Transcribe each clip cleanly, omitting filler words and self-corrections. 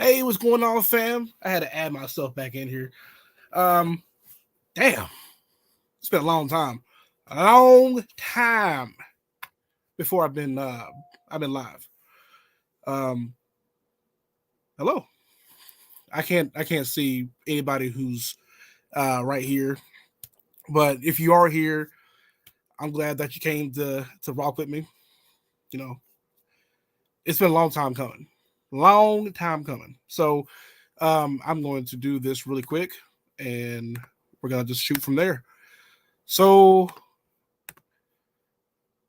Hey, what's going on, fam? I had to add myself back in here. Um, Damn, it's been a long time before I've been live. Um, Hello. I can't see anybody who's right here, but if you are here, I'm glad that you came to rock with me. You know, it's been a long time coming. So, I'm going to do this really quick, and we're gonna just shoot from there. So,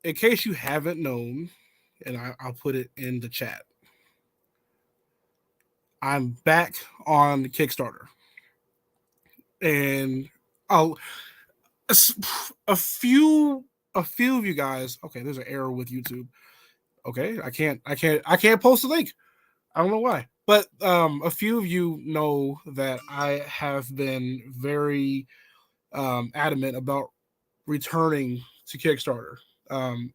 in case you haven't known, and I'll put it in the chat, I'm back on Kickstarter, and I'll a few a few of you guys. Okay, there's an error with YouTube. Okay, I can't post the link. I don't know why, but a few of you know that I have been very adamant about returning to Kickstarter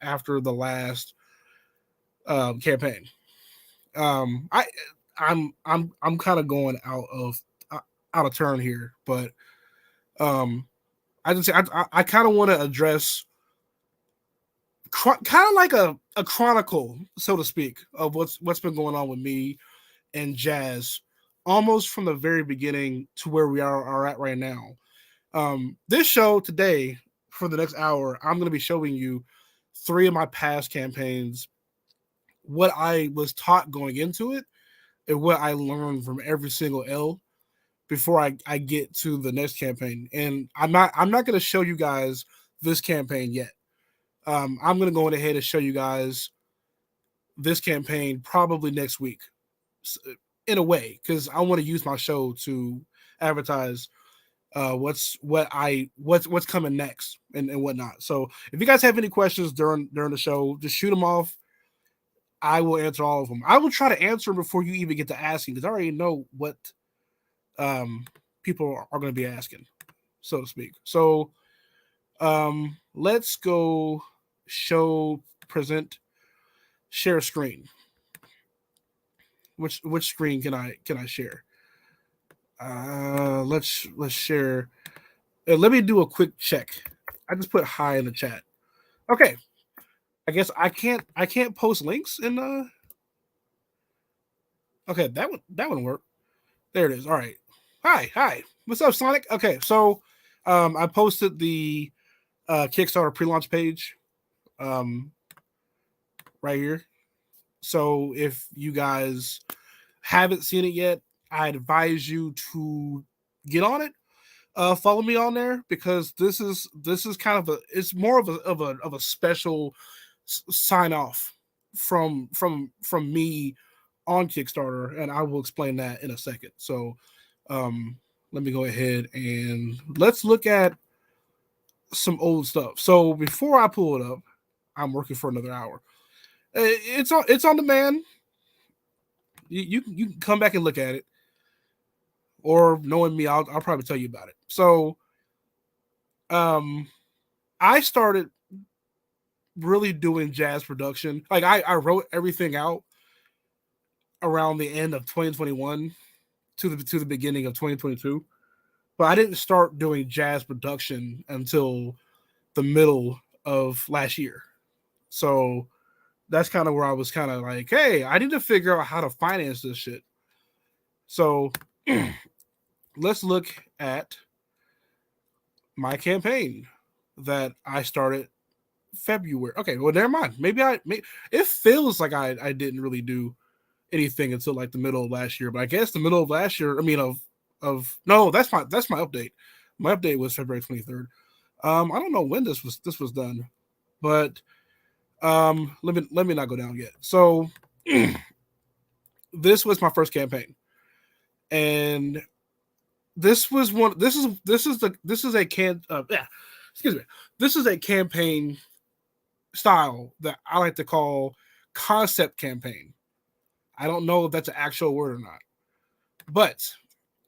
after the last campaign. I I'm kind of going out of turn here, but um, I just I kind of want to address kind of like a chronicle, so to speak, of what's been going on with me and Jazz, almost from the very beginning to where we are at right now. This show today, for the next hour, I'm going to be showing you three of my past campaigns, what I was taught going into it, and what I learned from every single L before I get to the next campaign. And I'm not going to show you guys this campaign yet. I'm going to go ahead and show you guys this campaign probably next week, in a way, because I want to use my show to advertise what's coming next and whatnot. So if you guys have any questions during the show, just shoot them off. I will answer all of them. I will try to answer them before you even get to asking, because I already know what people are going to be asking, so to speak. So let's go present, share screen. Which screen can I share? Let's share. Let me do a quick check. I just put hi in the chat. Okay. I guess I can't post links in the. Okay, that wouldn't work. There it is. All right. Hi. What's up, Sonic? Okay, so I posted the Kickstarter pre-launch page um right here. So if you guys haven't seen it yet, I advise you to get on it. Follow me on there, because this is kind of it's more of a special sign off from me on Kickstarter, and I will explain that in a second. So um, let me go ahead and let's look at some old stuff. So before I pull it up, I'm working for another hour. It's on demand. You can come back and look at it, or knowing me, I'll probably tell you about it. So um, I started really doing jazz production. Like I wrote everything out around the end of 2021 to the beginning of 2022, but I didn't start doing jazz production until the middle of last year. So that's kind of where I was kind of like, hey, I need to figure out how to finance this shit. So let's look at my campaign that I started February. Okay, well, never mind. It feels like I didn't really do anything until like the middle of last year. But I guess the middle of last year, I mean of no, that's my update. My update was February 23rd. I don't know when this was done, but let me not go down yet. So this was my first campaign, and this was one. This is a excuse me. This is a campaign style that I like to call concept campaign. I don't know if that's an actual word or not, but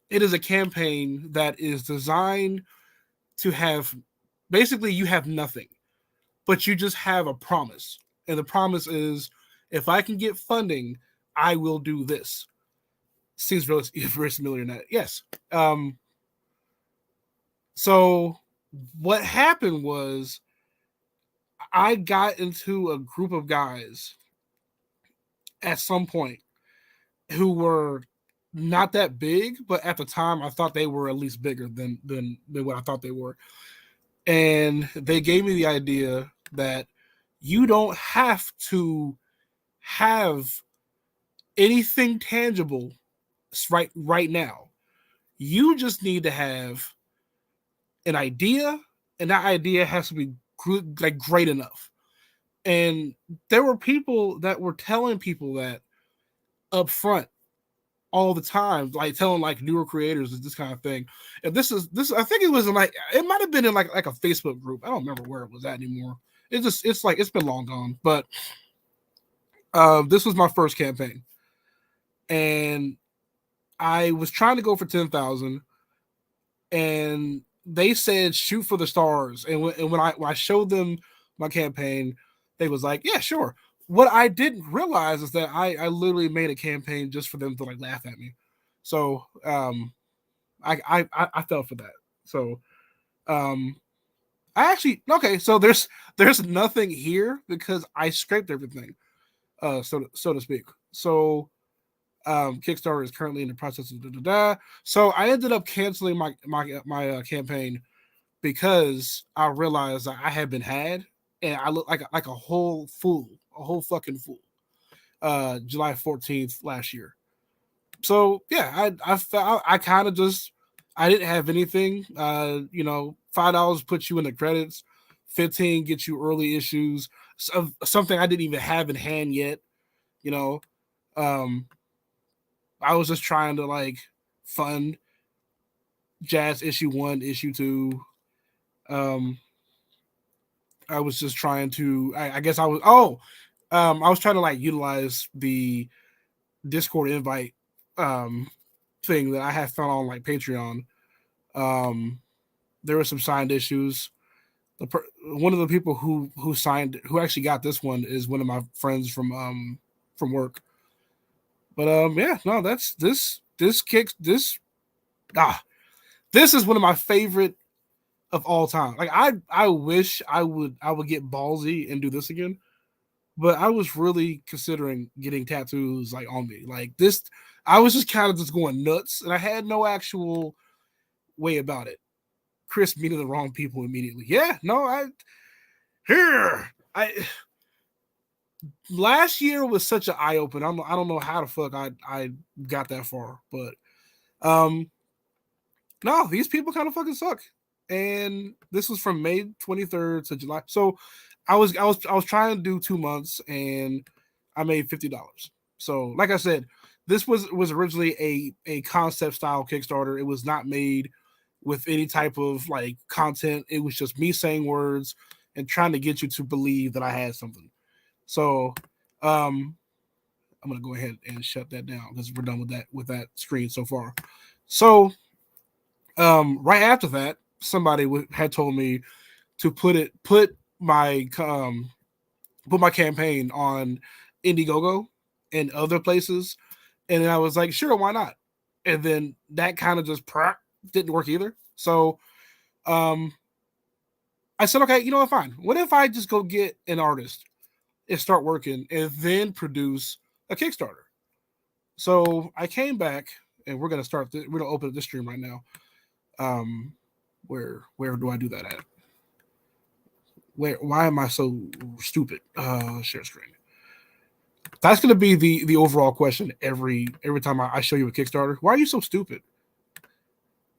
it is a campaign that is designed to have, basically, you have nothing, but you just have a promise. And the promise is, if I can get funding, I will do this. Seems really very familiar in that. Yes. So what happened was I got into a group of guys at some point who were not that big, but at the time I thought they were at least bigger than what I thought they were. And they gave me the idea that you don't have to have anything tangible right now. You just need to have an idea, and that idea has to be good, like great enough. And there were people that were telling people that up front all the time, like telling like newer creators this kind of thing. And this I think it was in like, it might have been in like a Facebook group. I don't remember where it was at anymore. It's like it's been long gone. But this was my first campaign, and I was trying to go for 10,000, and they said shoot for the stars. And when I showed them my campaign, they was like, yeah, sure. What I didn't realize is that I literally made a campaign just for them to like laugh at me. So I fell for that. So I actually, okay, so there's nothing here because I scraped everything, so to speak. So Kickstarter is currently in the process of So I ended up canceling my campaign because I realized that I had been had, and I looked like a whole fool, a whole fucking fool. July 14th last year. So yeah, I kind of just, I didn't have anything. $5 puts you in the credits, 15 gets you early issues, something I didn't even have in hand yet. You know, I was just trying to like fund Jazz issue 1, issue 2. I was just trying to, I guess I was trying to like utilize the Discord invite thing that I had found on like Patreon. There were some signed issues. One of the people who actually got this one is one of my friends from work. But yeah, no, that's this this is one of my favorite of all time. Like I wish I would get ballsy and do this again, but I was really considering getting tattoos like on me. Like this, I was just kind of just going nuts, and I had no actual way about it. Chris meeting the wrong people immediately. Yeah, no, last year was such an eye opener. I don't know how the fuck I got that far, but no, these people kind of fucking suck. And this was from May 23rd to July. So I was trying to do 2 months, and I made $50. So like I said, this was originally a concept style Kickstarter. It was not made with any type of like content. It was just me saying words and trying to get you to believe that I had something. So I'm gonna go ahead and shut that down because we're done with that screen so far. So right after that, somebody had told me to put my campaign on Indiegogo and other places, and I was like, sure, why not? And then that kind of just didn't work either. So I said, okay, you know what, fine. What if I just go get an artist and start working and then produce a Kickstarter? So I came back, and we're gonna start. We're gonna open this stream right now. Where do I do that at? Why am I so stupid? Share screen. That's gonna be the overall question every time I show you a Kickstarter. Why are you so stupid?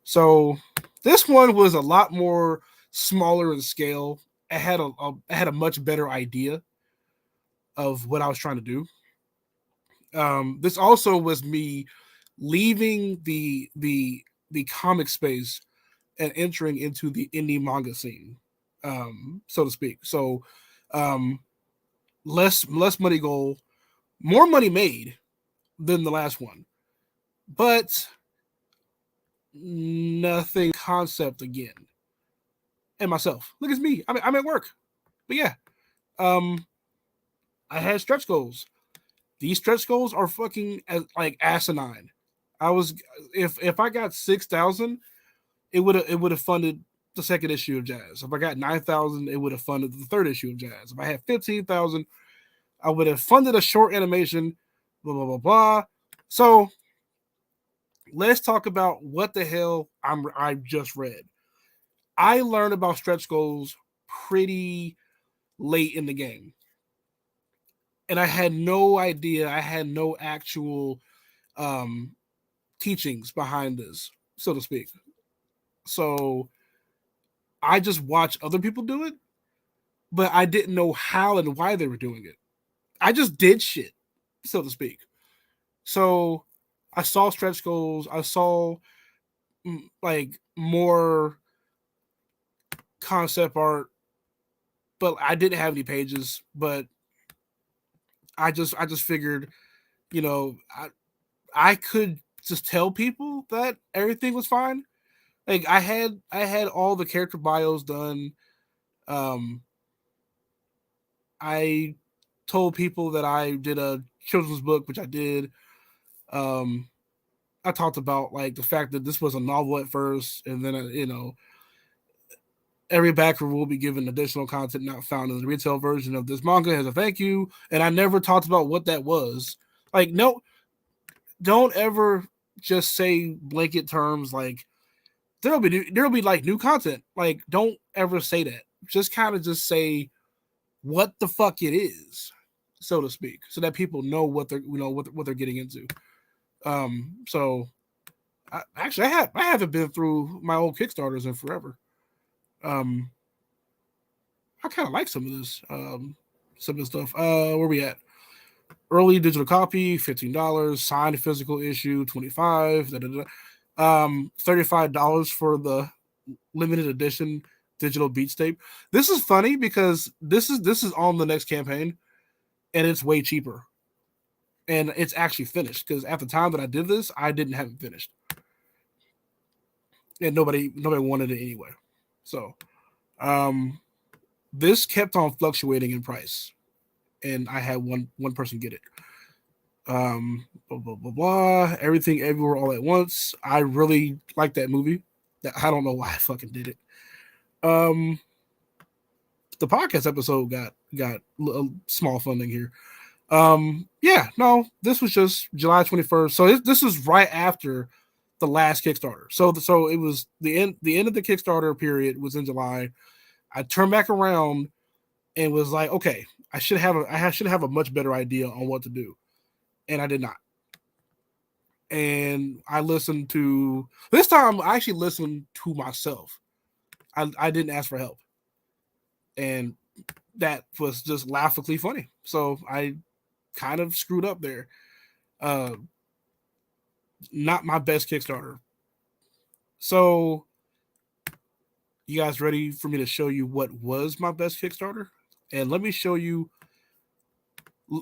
So this one was a lot more smaller in scale. It had a much better idea of what I was trying to do. This also was me leaving the comic space and entering into the indie manga scene, so to speak. So less money goal, more money made than the last one, but nothing concept again. And myself, look at me. I'm at work, but yeah, I had stretch goals. These stretch goals are fucking like asinine. I was if I got 6,000, it would have funded the second issue of Jazz. If I got 9,000, it would have funded the third issue of Jazz. If I had 15,000, I would have funded a short animation. Blah blah blah blah. So let's talk about what the hell I just read. I learned about stretch goals pretty late in the game, and I had no idea. I had no actual um, teachings behind this, so to speak. So I just watched other people do it, but I didn't know how and why they were doing it. I just did shit, so to speak. So I saw stretch goals. I saw like more concept art, but I didn't have any pages. But I just figured, you know, I could just tell people that everything was fine. Like I had all the character bios done. Um, I told people that I did a children's book, which I did. Um, I talked about like the fact that this was a novel at first, and then every backer will be given additional content not found in the retail version of this manga as a thank you. And I never talked about what that was. Like, no, don't ever just say blanket terms like there'll be like new content. Like, don't ever say that. Just kind of just say what the fuck it is, so to speak, so that people know what they're getting into. So actually, I haven't been through my old Kickstarters in forever. Um, I kind of like some of this stuff. Where we at? Early digital copy, $15. Signed physical issue, 25. $35 for the limited edition digital beats tape. This is funny because this is on the next campaign, and it's way cheaper, and it's actually finished because at the time that I did this, I didn't have it finished, and nobody wanted it anyway. So, um, this kept on fluctuating in price, and I had one person get it. Blah blah blah blah. Everything, everywhere, all at once. I really like that movie. I don't know why I fucking did it. Um, the podcast episode got a small funding here. Yeah, no, this was just July 21st. So this was right after the last Kickstarter. So it was the end of the Kickstarter period was in July. I turned back around and was like, okay, I should have a much better idea on what to do, and I did not. And I listened to this time. I actually listened to myself. I didn't ask for help, and that was just laughably funny. So I kind of screwed up there. Uh, Not my best Kickstarter. So you guys ready for me to show you what was my best Kickstarter? And let me show you.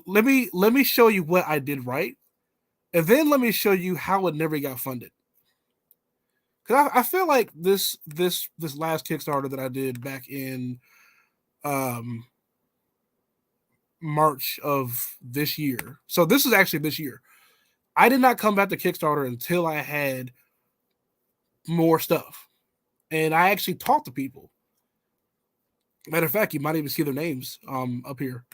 Let me show you what I did right, and then let me show you how it never got funded. Because I feel like this last Kickstarter that I did back in um, March of this year. So this is actually this year. I did not come back to Kickstarter until I had more stuff, and I actually talked to people. Matter of fact, you might even see their names up here.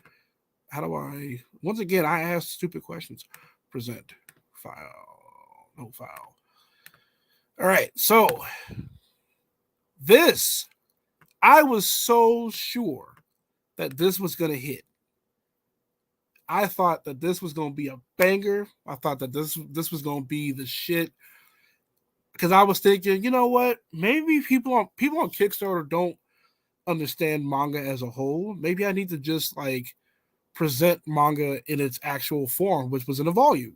How do I? Once again, I ask stupid questions. Present file. No file. All right. So this, I was so sure that this was going to hit. I thought that this was going to be a banger. I thought that this was going to be the shit. Because I was thinking, you know what? Maybe people on Kickstarter don't understand manga as a whole. Maybe I need to just like present manga in its actual form, which was in a volume.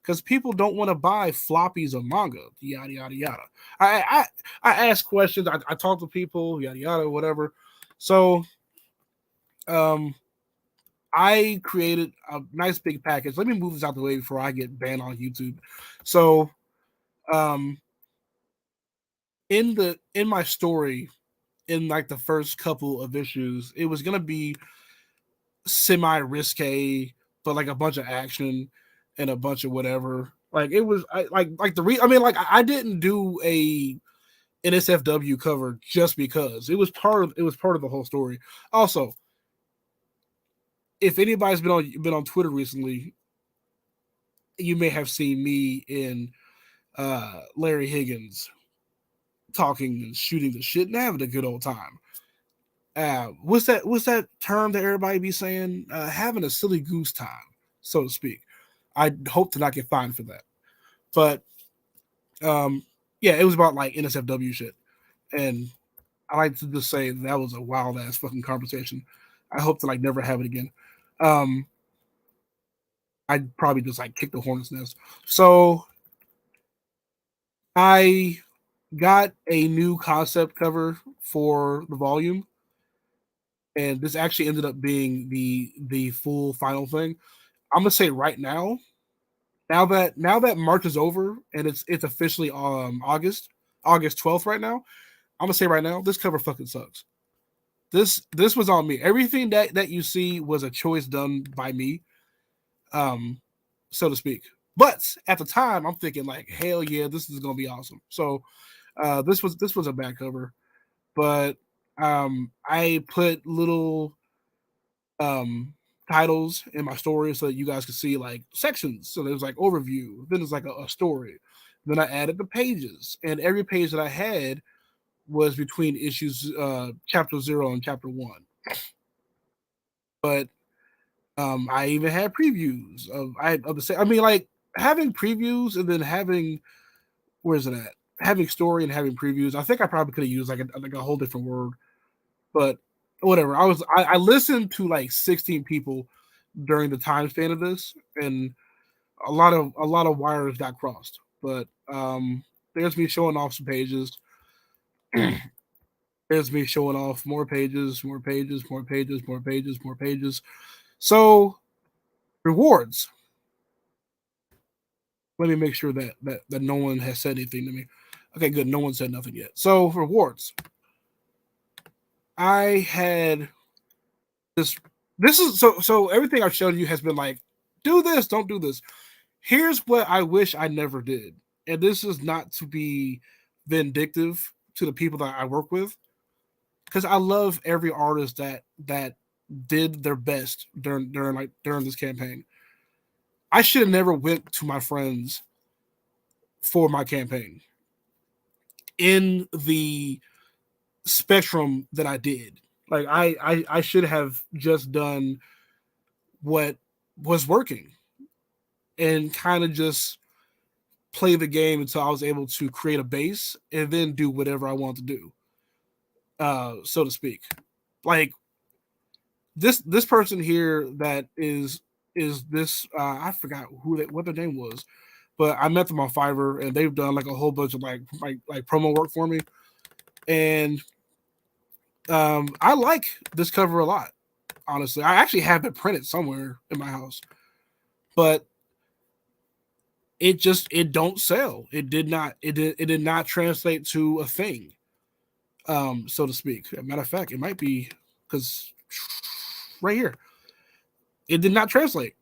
Because people don't want to buy floppies of manga, yada yada yada. I ask questions. I talk to people, yada yada, whatever. So, I created a nice big package. Let me move this out the way before I get banned on YouTube. So, um, in my story, in like the first couple of issues, it was gonna be semi risque, but like a bunch of action and a bunch of whatever. Like it was like the I mean, like I didn't do a NSFW cover just because it was part of the whole story. Also, if anybody's been on Twitter recently, you may have seen me in Larry Higgins talking and shooting the shit and having a good old time. What's that term that everybody be saying? Having a silly goose time, so to speak. I hope to not get fined for that. But yeah, it was about like NSFW shit. And I like to just say that was a wild ass fucking conversation. I hope to like never have it again. Um, I'd probably just like kick the hornet's nest. So I got a new concept cover for the volume, and this actually ended up being the full final thing. I'm gonna say right now, now that March is over and it's officially August 12th right now. I'm gonna say right now, this cover fucking sucks. This was on me. Everything that you see was a choice done by me, um, so to speak. But at the time, I'm thinking like, hell yeah, this is gonna be awesome. So this was a bad cover, but I put little um titles in my story so that you guys could see like sections. So there's like overview, then there's like a story. Then I added the pages, and every page that I had was between issues chapter 0 and chapter 1. But I even had previews of the I mean, like having previews and then having where's it at? Having story and having previews. I think I probably could have used like a whole different word, but whatever. I listened to like 16 people during the time span of this, and a lot of wires got crossed. But there's me showing off some pages. There's me showing off more pages, more pages, more pages, more pages, more pages. So rewards. Let me make sure that no one has said anything to me. Okay, good. No one said nothing yet. So rewards. I had this. This is so everything I've showed you has been like, do this, don't do this. Here's what I wish I never did. And this is not to be vindictive to the people that I work with, because I love every artist that did their best during this campaign. I should have never went to my friends for my campaign in the spectrum that I did. Like I should have just done what was working and kind of just play the game until I was able to create a base and then do whatever I want to do, so to speak. Like this person here that is this I forgot what their name was, but I met them on Fiverr and they've done like a whole bunch of like promo work for me, and I like this cover a lot. Honestly, I actually have it printed somewhere in my house, but it don't sell. It did not translate to a thing, so to speak. As a matter of fact, it might be because right here it did not translate,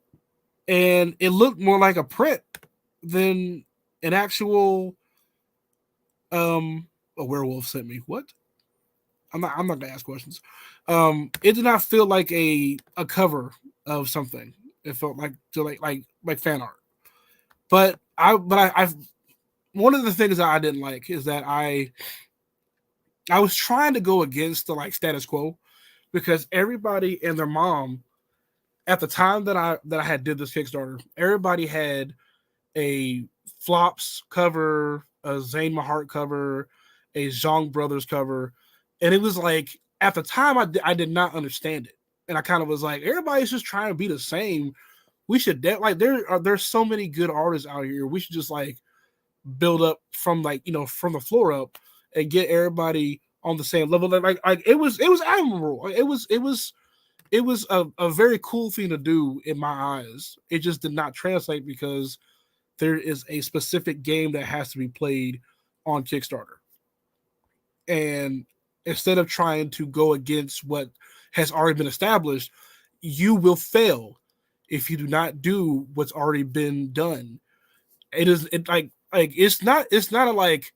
and it looked more like a print than an actual a werewolf sent me. What? I'm not gonna ask questions. It did not feel like a cover of something. It felt like like fan art. I've one of the things that I didn't like is that I was trying to go against the like status quo, because everybody and their mom at the time that I had did this Kickstarter, everybody had a Flops cover, a Zane Mahart cover, a Zhang Brothers cover, and it was like at the time I did not understand it, and I kind of was like, everybody's just trying to be the same. We should like there's so many good artists out here. We should just like build up from like from the floor up and get everybody on the same level. Like it was admirable. It was a very cool thing to do in my eyes. It just did not translate because there is a specific game that has to be played on Kickstarter. And instead of trying to go against what has already been established, you will fail if you do not do what's already been done. it is it like it's not a like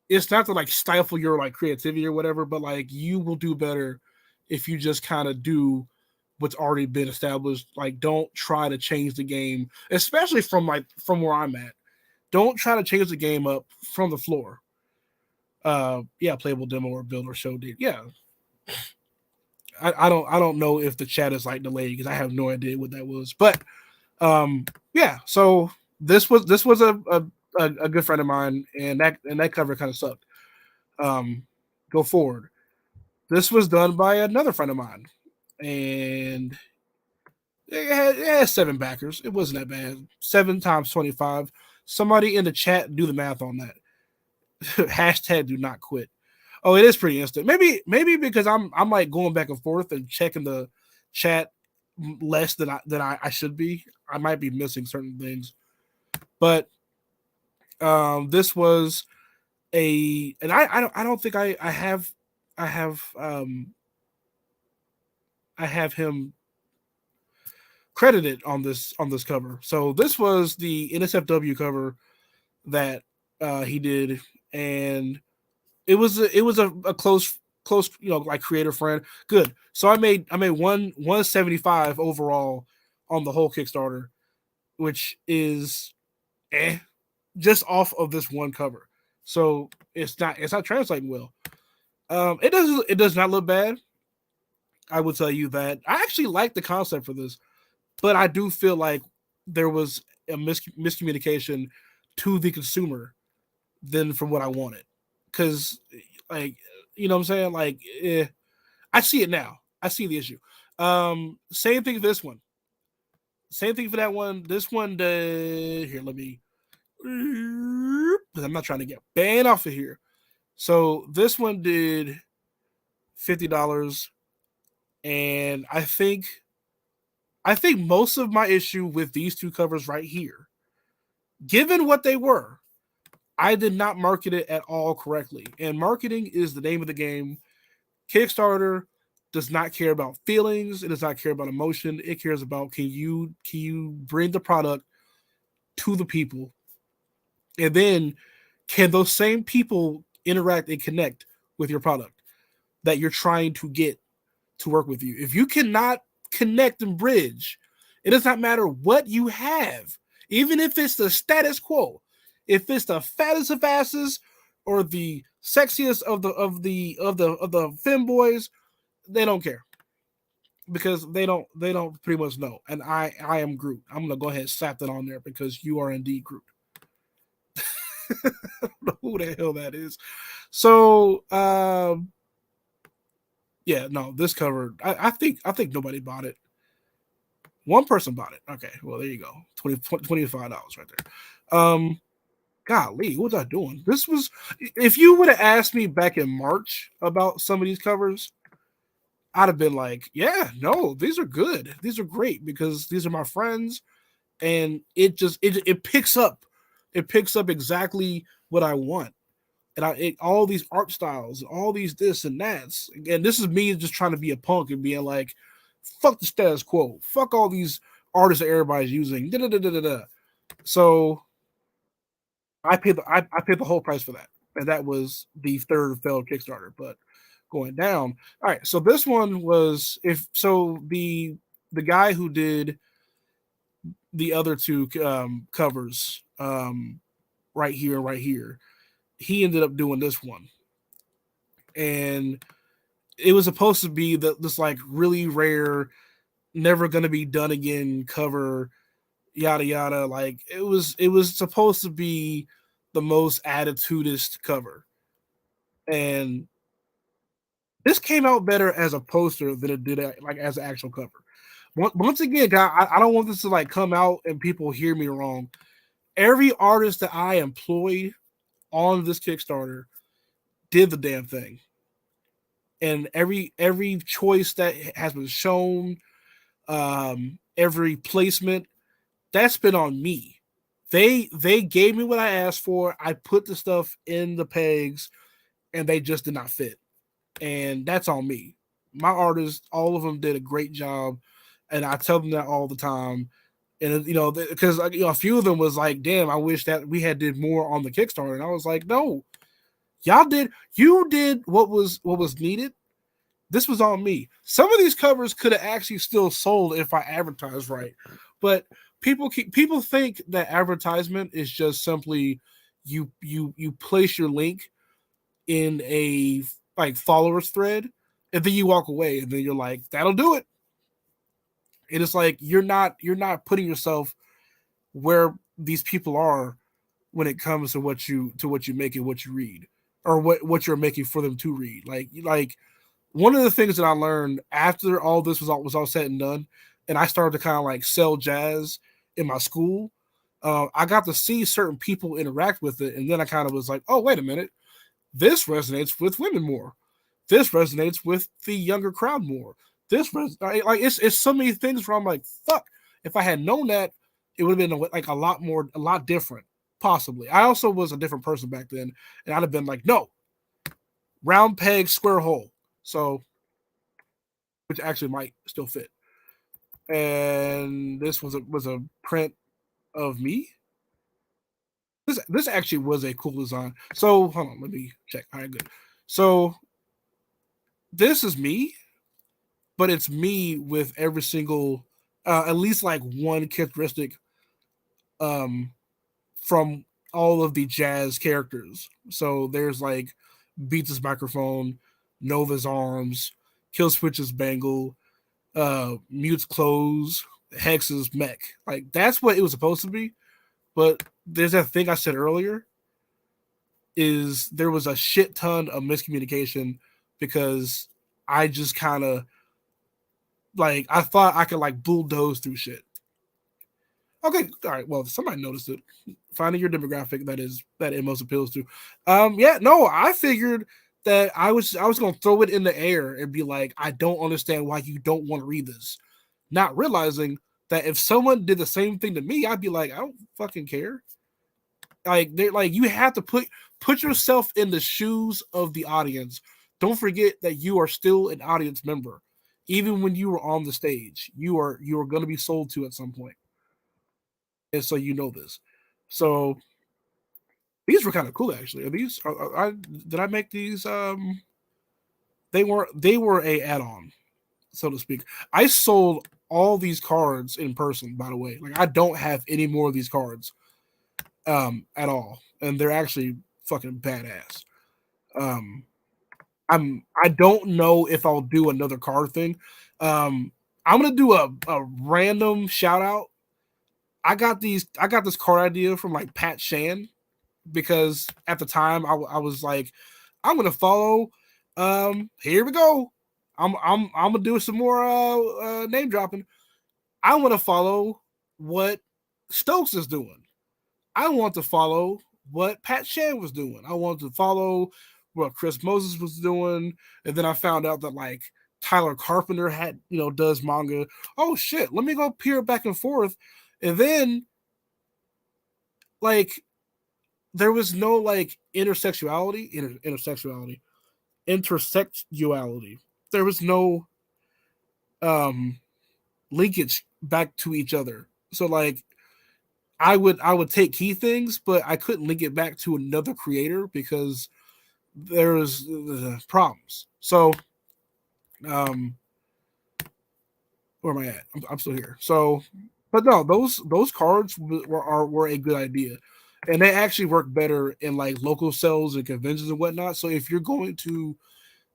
it's not to like stifle your like creativity or whatever, but like you will do better if you just kind of do what's already been established. Like don't try to change the game, especially from where I'm at. Don't try to change the game up from the floor. Yeah, playable demo or build or show did. Yeah. I don't know if the chat is like delayed because I have no idea what that was. But yeah, so this was a good friend of mine, and that cover kind of sucked. Go forward. This was done by another friend of mine, and it had 7 backers. It wasn't that bad. 7 times 25. Somebody in the chat do the math on that. Hashtag do not quit. Oh, it is pretty instant. Maybe because I'm like going back and forth and checking the chat less than I should be. I might be missing certain things, but this was and I don't think I have I have him credited on this cover. So this was the NSFW cover that he did, and it was a close like creator friend. Good. So I made 175 overall on the whole Kickstarter, which is just off of this one cover. So it's not translating well. It does not look bad. I will tell you that I actually like the concept for this, but I do feel like there was a miscommunication to the consumer than from what I wanted. Because, like, you know what I'm saying? Like, I see it now. I see the issue. Same thing for this one. Same thing for that one. This one, here, let me. Because I'm not trying to get banned off of here. So this one did $50, and I think most of my issue with these two covers right here, given what they were, I did not market it at all correctly. And marketing is the name of the game. Kickstarter does not care about feelings. It does not care about emotion. It cares about can you bring the product to the people, and then can those same people interact and connect with your product that you're trying to get to work with you. If you cannot connect and bridge, it does not matter what you have, even if it's the status quo, if it's the fattest of asses or the sexiest of the femboys, they don't care because they don't pretty much know. And I am Groot. I'm gonna go ahead and slap that on there because you are indeed Groot. I don't know who the hell that is. So yeah, no, this cover. I think nobody bought it. One person bought it. Okay, well there you go. $25 right there. Golly, what was I doing? This was if you would have asked me back in March about some of these covers, I'd have been like, yeah, no, these are good. These are great because these are my friends, and it picks up. It picks up exactly what I want. And all these art styles, all these this and that's. Again, this is me just trying to be a punk and being like, fuck the status quo. Fuck all these artists that everybody's using. Da, da, da, da, da, da. So I paid the whole price for that. And that was the third failed Kickstarter. But going down. All right. So this one was the guy who did the other two covers, right here, he ended up doing this one. And it was supposed to be this like really rare, never gonna be done again cover, yada yada. Like it was supposed to be the most attitudist cover. And this came out better as a poster than it did like as an actual cover. Once again, guy, I don't want this to like come out and people hear me wrong. Every artist that I employed on this Kickstarter did the damn thing, and every choice that has been shown, every placement, that's been on me. They gave me what I asked for. I put the stuff in the pegs, and they just did not fit, and that's on me. My artists, all of them, did a great job, and I tell them that all the time. And because a few of them was like, damn, I wish that we had did more on the Kickstarter. And I was like, no, you did what was needed. This was on me. Some of these covers could have actually still sold if I advertised right, but people think that advertisement is just simply you place your link in a like followers thread, and then you walk away, and then you're like, that'll do it. And it's like you're not putting yourself where these people are when it comes to what you make and what you read, or what you're making for them to read. Like one of the things that I learned after all this was all said and done, and I started to kind of like sell jazz in my school. I got to see certain people interact with it, and then I kind of was like, oh, wait a minute, this resonates with women more. This resonates with the younger crowd more. Like it's so many things where I'm like, fuck. If I had known that, it would have been like a lot different, possibly. I also was a different person back then, and I'd have been like, no, round peg, square hole. So, which actually might still fit. And this was a print of me. This actually was a cool design. So hold on, let me check. All right, good. So this is me, but it's me with every single, at least like one characteristic, um, from all of the jazz characters. So there's like Beats' microphone, Nova's arms, Killswitch's bangle, Mute's clothes, Hex's mech. Like that's what it was supposed to be. But there's that thing I said earlier, is there was a shit ton of miscommunication because I just kind of like I thought I could like bulldoze through shit. Okay, all right. Well, somebody noticed it. Finding your demographic that it most appeals to. Yeah, no, I figured that I was gonna throw it in the air and be like, I don't understand why you don't want to read this. Not realizing that if someone did the same thing to me, I'd be like, I don't fucking care. Like they like you have to put yourself in the shoes of the audience. Don't forget that you are still an audience member. Even when you were on the stage, you are going to be sold to at some point, and so you know this. So these were kind of cool, actually. Are these? Did I make these? They were a add-on, so to speak. I sold all these cards in person, by the way. Like I don't have any more of these cards, at all, and they're actually fucking badass. Um, I don't know if I'll do another card thing. Um, I'm gonna do a random shout out. I got this card idea from like Pat Shan, because at the time I was like, I'm gonna follow. Here we go. I'm gonna do some more name dropping. I want to follow what Stokes is doing. I want to follow what Pat Shan was doing. I want to follow what Chris Moses was doing. And then I found out that like Tyler Carpenter does manga. Oh shit, let me go peer back and forth. And then like there was no like intersexuality. There was no um linkage back to each other. So like I would take key things, but I couldn't link it back to another creator because there was problems. So um where am I at? I'm still here. So, but no, those cards were a good idea, and they actually work better in like local sales and conventions and whatnot. So if you're going to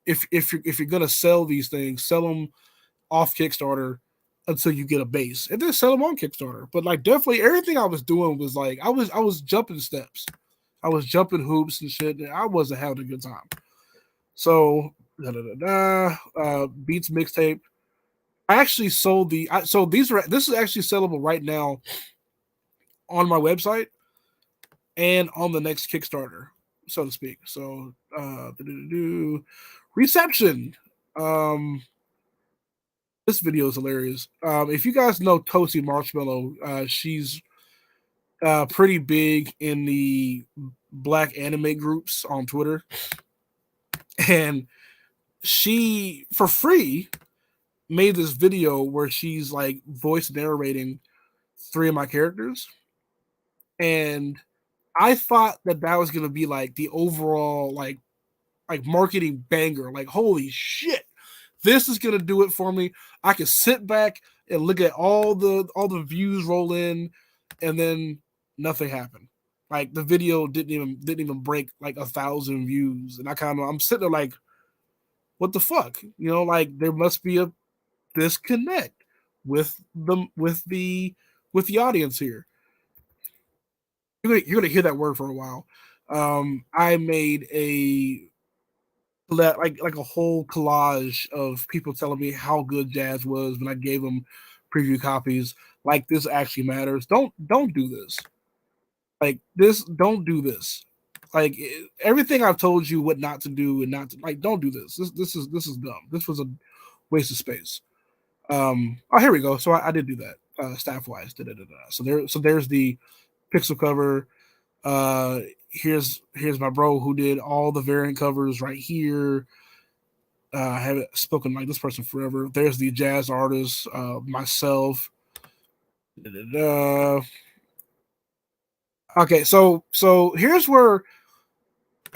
if you're gonna sell these things, sell them off Kickstarter until you get a base, and then sell them on Kickstarter. But like definitely everything I was doing was like I was jumping steps, I was jumping hoops and shit, and I wasn't having a good time. So Beats mixtape. I actually sold so this is actually sellable right now on my website and on the next Kickstarter, so to speak. So reception. Um this video is hilarious. If you guys know Toasty Marshmallow, she's pretty big in the black anime groups on Twitter. And she for free made this video where she's like voice narrating 3 of my characters, and I thought that that was gonna be like the overall like marketing banger. Like, holy shit, this is gonna do it for me. I can sit back and look at all the views roll in, and then nothing happened. Like the video didn't even break like 1,000 views, and I'm sitting there like, what the fuck? Like there must be a disconnect with the audience here. You're gonna hear that word for a while. I made like a whole collage of people telling me how good jazz was when I gave them preview copies. Like this actually matters. Don't do this. Like this. Don't do this. Like everything I've told you what not to do and not to like. Don't do this. This is dumb. This was a waste of space. Oh, here we go. So I did do that staff wise. So there's the pixel cover. Here's my bro who did all the variant covers right here. I haven't spoken like this person forever. There's the jazz artist, myself. Da-da-da. Okay, so here's where.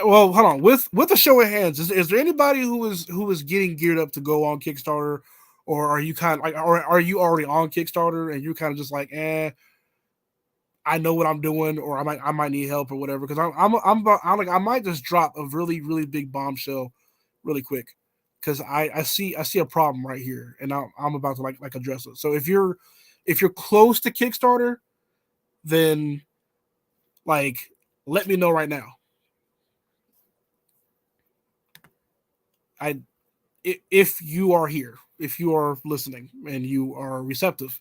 Well, hold on. With a show of hands, is there anybody who is getting geared up to go on Kickstarter, or are you kind of like, or are you already on Kickstarter and you're kind of just like, I know what I'm doing, or I might need help or whatever. Because I'm like I might just drop a really really big bombshell, really quick, because I see a problem right here, and I'm about to like address it. So if you're close to Kickstarter, then like let me know right now. I if you are here, if you are listening and you are receptive,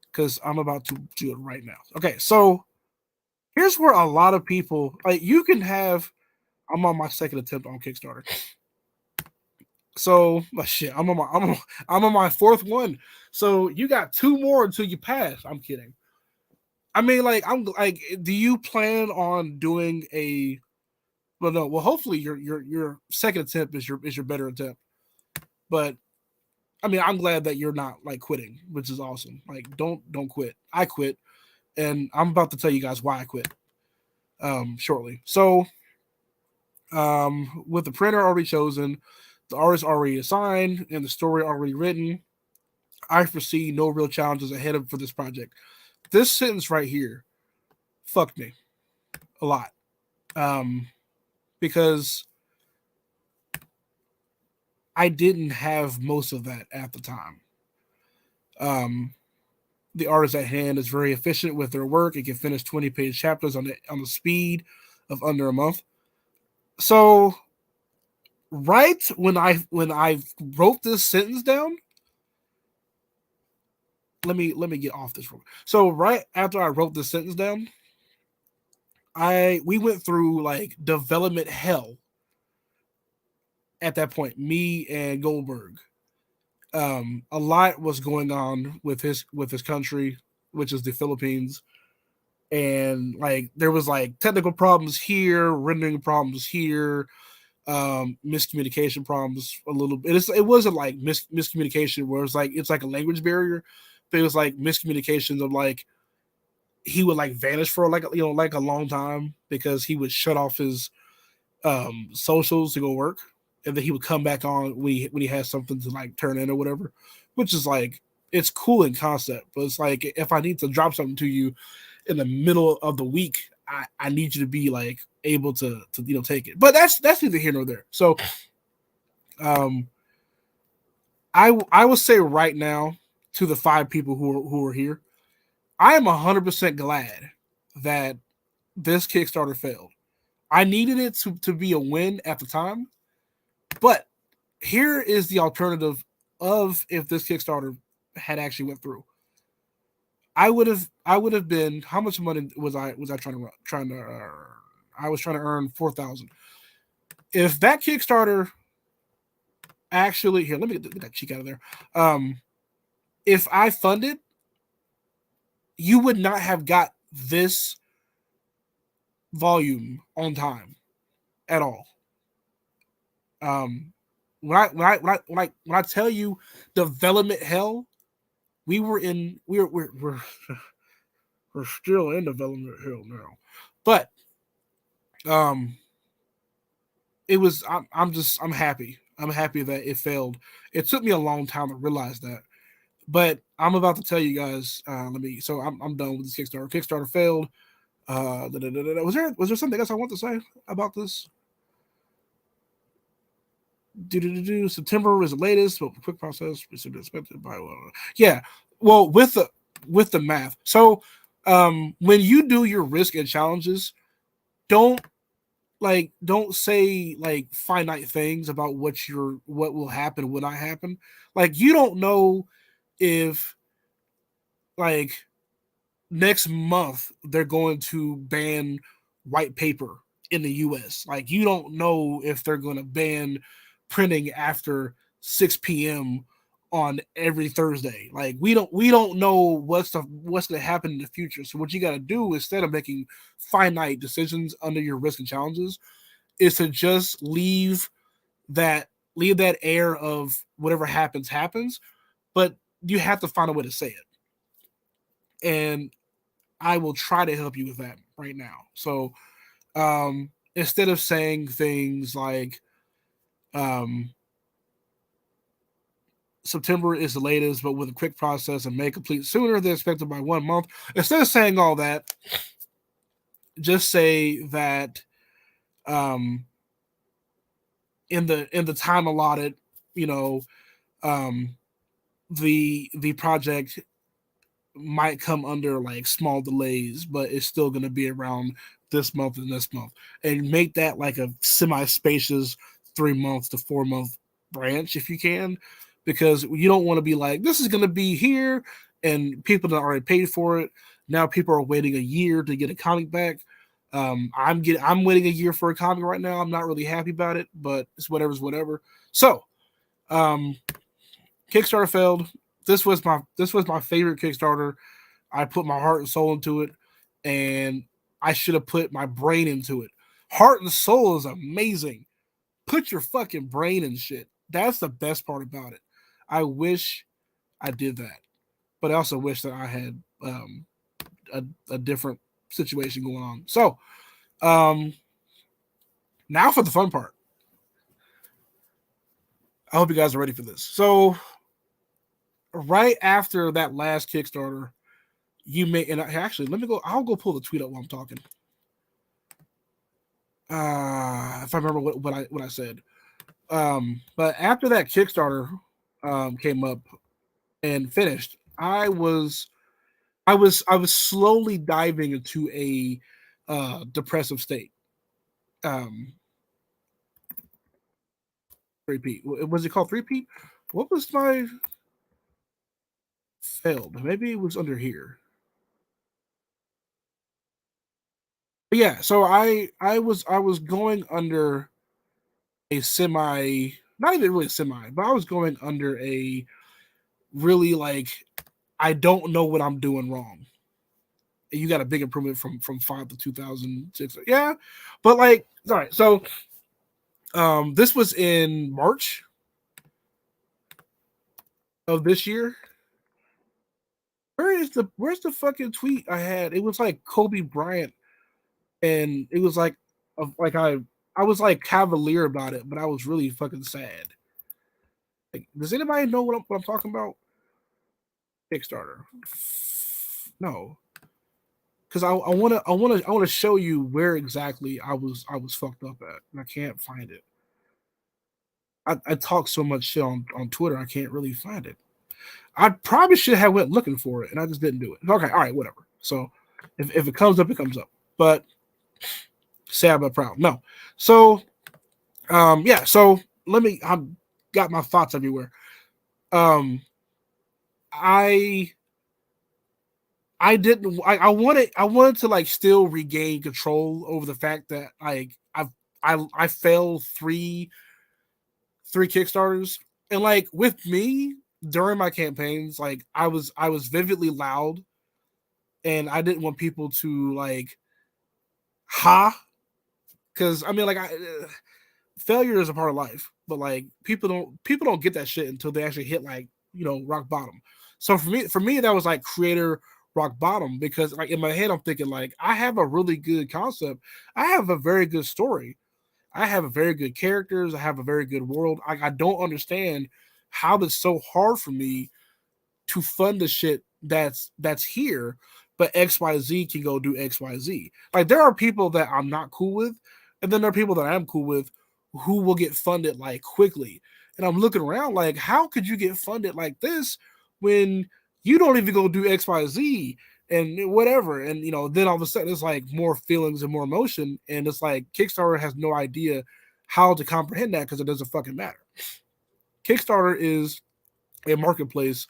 because I'm about to do it right now. Okay, so here's where a lot of people like you can have. I'm on my second attempt on Kickstarter. So shit, I'm on my fourth one. So you got two more until you pass. I'm kidding. I mean, like I'm like, do you plan on doing a? Well, no. Well, hopefully your second attempt is your better attempt. But I mean, I'm glad that you're not like quitting, which is awesome. Like, don't quit. I quit, and I'm about to tell you guys why I quit. Shortly. So, with the printer already chosen, the artist already assigned, and the story already written, I foresee no real challenges ahead for this project. This sentence right here fucked me a lot, um, because I didn't have most of that at the time. Um, the artist at hand is very efficient with their work. It can finish 20-page chapters on the speed of under a month. So right when I wrote this sentence down, let me get off this room. So right after I wrote this sentence down, we went through like development hell at that point. Me and Goldberg. A lot was going on with his country, which is the Philippines, and like there was like technical problems here, rendering problems here, miscommunication problems a little bit. It wasn't like miscommunication where it's like a language barrier, but it was like miscommunications of like he would like vanish for like a long time because he would shut off his socials to go work, and then he would come back on when he has something to like turn in or whatever, which is like it's cool in concept, but it's like if I need to drop something to you in the middle of the week, I need you to be like able to take it. But that's neither here nor there. So um I will say right now to the 5 people who are here, I am 100% glad that this Kickstarter failed. I needed it to be a win at the time, but here is the alternative of if this Kickstarter had actually went through. I would have been, how much money was I trying to earn? I was trying to earn 4,000. If that Kickstarter actually, here, let me get that cheek out of there. If I funded, you would not have got this volume on time at all. Um, when I tell you development hell, we're we're still in development hell now, but um, it was I'm happy. I'm happy that it failed. It took me a long time to realize that, but I'm about to tell you guys. Let me. So I'm done with this Kickstarter. Kickstarter failed. Was there something else I want to say about this? September is the latest, but quick process is expected by yeah. Well, with the math. So when you do your risk and challenges, don't don't say like finite things about what will happen, will not happen. Like you don't know if like next month they're going to ban white paper in the US. Like you don't know if they're going to ban printing after 6 p.m. on every Thursday. Like we don't know what's going to happen in the future. So what you got to do instead of making finite decisions under your risk and challenges is to just leave that air of whatever happens, but you have to find a way to say it. And I will try to help you with that right now. So instead of saying things like um, September is the latest, but with a quick process and may complete sooner than expected by 1 month, instead of saying all that, just say that um, in the time allotted, you know, um, the project might come under like small delays, but it's still going to be around this month, and make that like a semi-spacious 3 month to 4 month branch if you can, because you don't want to be like this is going to be here and people that already paid for it. Now people are waiting a year to get a comic back. I'm waiting a year for a comic right now. I'm not really happy about it, but it's whatever's whatever. So um, Kickstarter failed. This was my favorite Kickstarter. I put my heart and soul into it, and I should have put my brain into it. Heart and soul is amazing. Put your fucking brain in shit. That's the best part about it. I wish I did that, but I also wish that I had a different situation going on. So um, now for the fun part. I hope you guys are ready for this. So right after that last Kickstarter, you may and actually let me go. I'll go pull the tweet up while I'm talking. If I remember what I said. But after that Kickstarter came up and finished, I was slowly diving into a depressive state. Um, Repeat. Was it called repeat? What was my failed? Maybe it was under here. But yeah, so I was going under a semi, not even really semi, but I was going under a really like I don't know what I'm doing wrong. And you got a big improvement from 5 to 2006. Yeah, but like all right, so this was in March of this year. Where's the fucking tweet I had? It was like Kobe Bryant, and it was like like I was like cavalier about it, but I was really fucking sad. Like, does anybody know what I'm talking about? Kickstarter. No, because I want to show you where exactly I was fucked up at, and I can't find it. I talk so much shit on Twitter, I can't really find it. I probably should have went looking for it, and I just didn't do it. Okay, all right, whatever. So if it comes up, it comes up. But sad but proud. No. So yeah. So I've got my thoughts everywhere. Um, I I didn't. I wanted to like still regain control over the fact that like I failed three Kickstarters, and like with me during my campaigns, like I was vividly loud, and I didn't want people to like ha, because I mean like failure is a part of life, but like people don't get that shit until they actually hit like rock bottom. So for me, that was like creator rock bottom, because like in my head, I'm thinking like, I have a really good concept. I have a very good story. I have a very good characters. I have a very good world. I don't understand how it's so hard for me to fund the shit that's here, but XYZ can go do XYZ. Like there are people that I'm not cool with, and then there are people that I am cool with who will get funded like quickly. And I'm looking around like, how could you get funded like this when you don't even go do XYZ and whatever? And then all of a sudden it's like more feelings and more emotion, and it's like Kickstarter has no idea how to comprehend that because it doesn't fucking matter. Kickstarter is a marketplace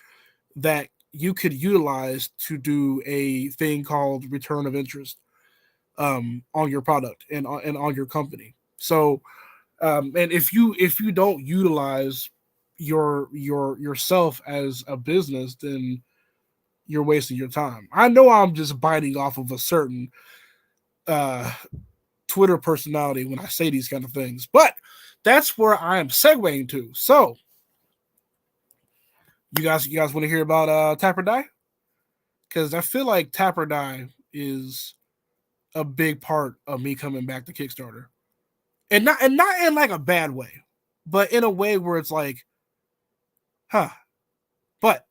that you could utilize to do a thing called return of interest on your product and on your company. So, and if you don't utilize yourself as a business, then you're wasting your time. I know I'm just biting off of a certain uh, Twitter personality when I say these kind of things, but that's where I am segueing to. So, you guys want to hear about Tap or Die? Because I feel like Tap or Die is a big part of me coming back to Kickstarter, and not in like a bad way, but in a way where it's like, huh. But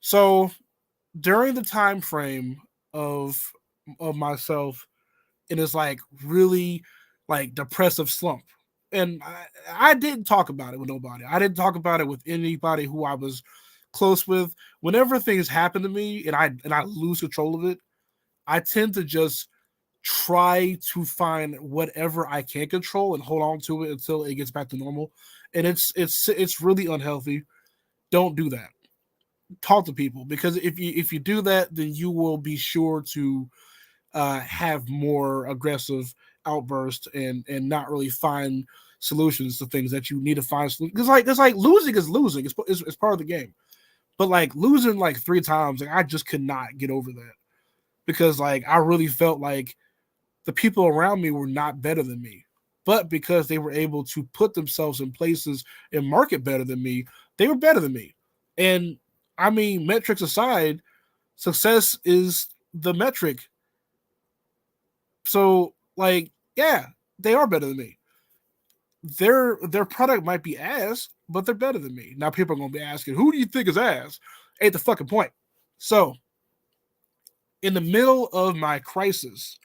so during the time frame of myself, it is like really like depressive slump, and I didn't talk about it with nobody. I didn't talk about it with anybody who I was close with. Whenever things happen to me and I lose control of it, I tend to just try to find whatever I can control and hold on to it until it gets back to normal. And it's really unhealthy. Don't do that. Talk to people, because if you do that, then you will be sure to have more aggressive outbursts and not really find solutions to things that you need to find. Because like losing is losing. It's part of the game. But like losing like 3 times, like I just could not get over that, because like I really felt like the people around me were not better than me, but because they were able to put themselves in places and market better than me, they were better than me. And I mean, metrics aside, success is the metric. So like, yeah, they are better than me. Their product might be ass, but they're better than me. Now people are gonna be asking, who do you think is ass? Ain't the fucking point. So in the middle of my crisis,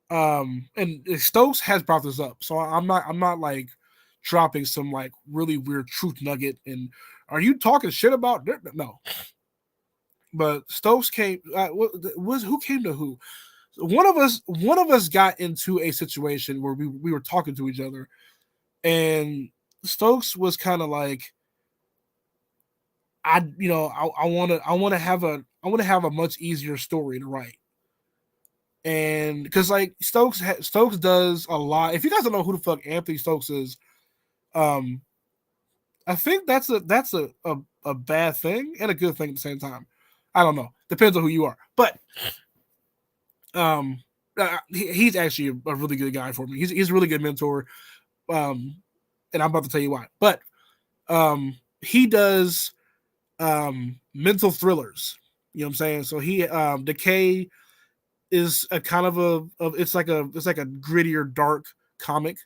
and Stokes has brought this up, so I'm not like dropping some like really weird truth nugget and are you talking shit about no. But Stokes came was who came to who? One of us got into a situation where we were talking to each other, and Stokes was kind of like, I want to have a much easier story to write. And because like Stokes does a lot. If you guys don't know who the fuck Anthony Stokes is, um, I think that's a bad thing and a good thing at the same time. I don't know. Depends on who you are, but um, he's actually a really good guy for me. He's a really good mentor. And I'm about to tell you why. But he does mental thrillers. You know what I'm saying? So he Decay is a kind of it's like a grittier, dark comic,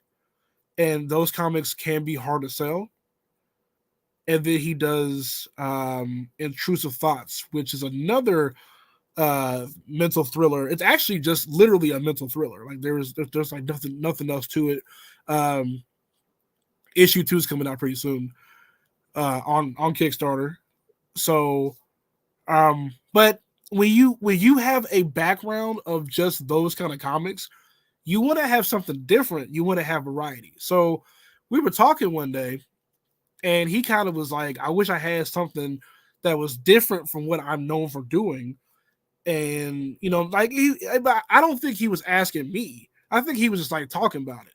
and those comics can be hard to sell. And then he does Intrusive Thoughts, which is another mental thriller. It's actually just literally a mental thriller. Like there's like nothing else to it. Issue 2 is coming out pretty soon on Kickstarter. So but when you have a background of just those kind of comics, you want to have something different. You want to have variety. So we were talking one day, and he kind of was like, I wish I had something that was different from what I'm known for doing. And like I don't think he was asking me. I think he was just like talking about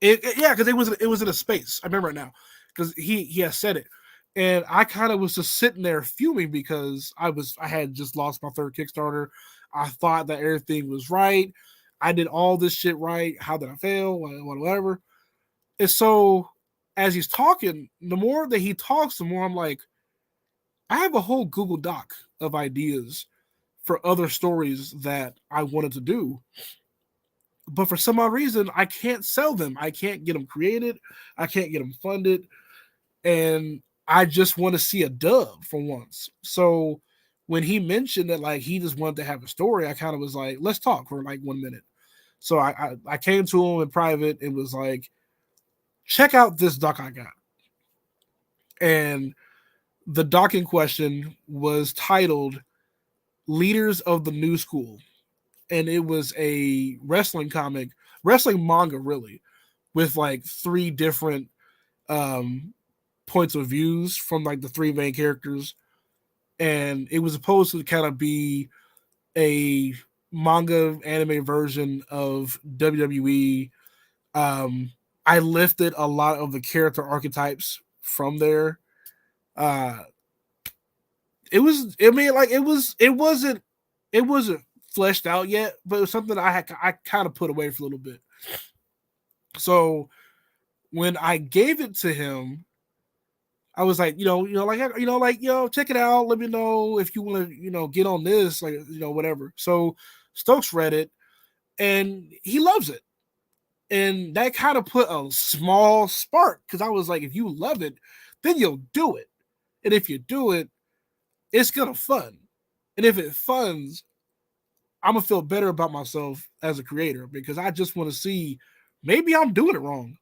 it. Yeah, because it was in a space. I remember it now because he has said it, and I kind of was just sitting there fuming because I had just lost my 3rd Kickstarter. I thought that everything was right. I did all this shit right. How did I fail? Whatever. And so as he's talking, the more that he talks, the more I'm like, I have a whole Google Doc of ideas for other stories that I wanted to do, but for some odd reason, I can't sell them. I can't get them created. I can't get them funded, and I just want to see a dub for once. So when he mentioned that like he just wanted to have a story, I kind of was like, let's talk for like 1 minute. So I came to him in private and was like, check out this doc I got. And the doc in question was titled Leaders of the New School. And it was a wrestling comic, wrestling manga, really, with like three different um, points of views from like the three main characters. And it was supposed to kind of be a manga anime version of WWE. I lifted a lot of the character archetypes from there. Uh, it was, I mean, like it wasn't fleshed out yet, but it was something I kind of put away for a little bit. So when I gave it to him, I was like, check it out. Let me know if you want to, get on this, like, whatever. So Stokes read it and he loves it. And that kind of put a small spark because I was like, if you love it, then you'll do it. And if you do it, it's gonna fun. And if it funds, I'm gonna feel better about myself as a creator because I just want to see maybe I'm doing it wrong.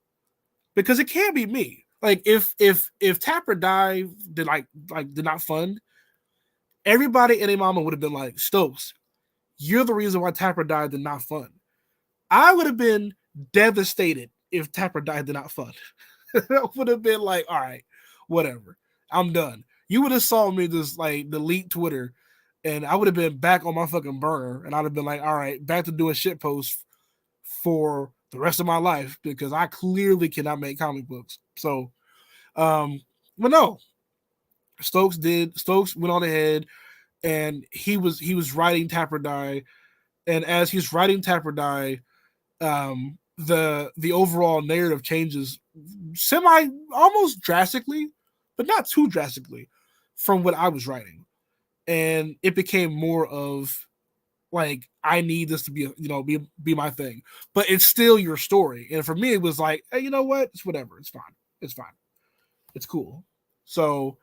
Because it can't be me. Like if Tapper Die did not fund, everybody and their mama would have been like, Stokes, you're the reason why Tapper Die did not fund. I would have been devastated if Tapper Die did not fund. I would have been like, all right, whatever. I'm done. You would have saw me just like delete Twitter and I would have been back on my fucking burner and I'd have been like, all right, back to doing shit posts for the rest of my life because I clearly cannot make comic books. So, but no, Stokes went on ahead and he was writing Tapper Die. And as he's writing Tapper Die, the overall narrative changes almost drastically, but not too drastically from what I was writing. And it became more of like I need this to be my thing, but it's still your story. And for me, it was like, hey, you know what? It's whatever. It's fine. It's fine. It's cool. So,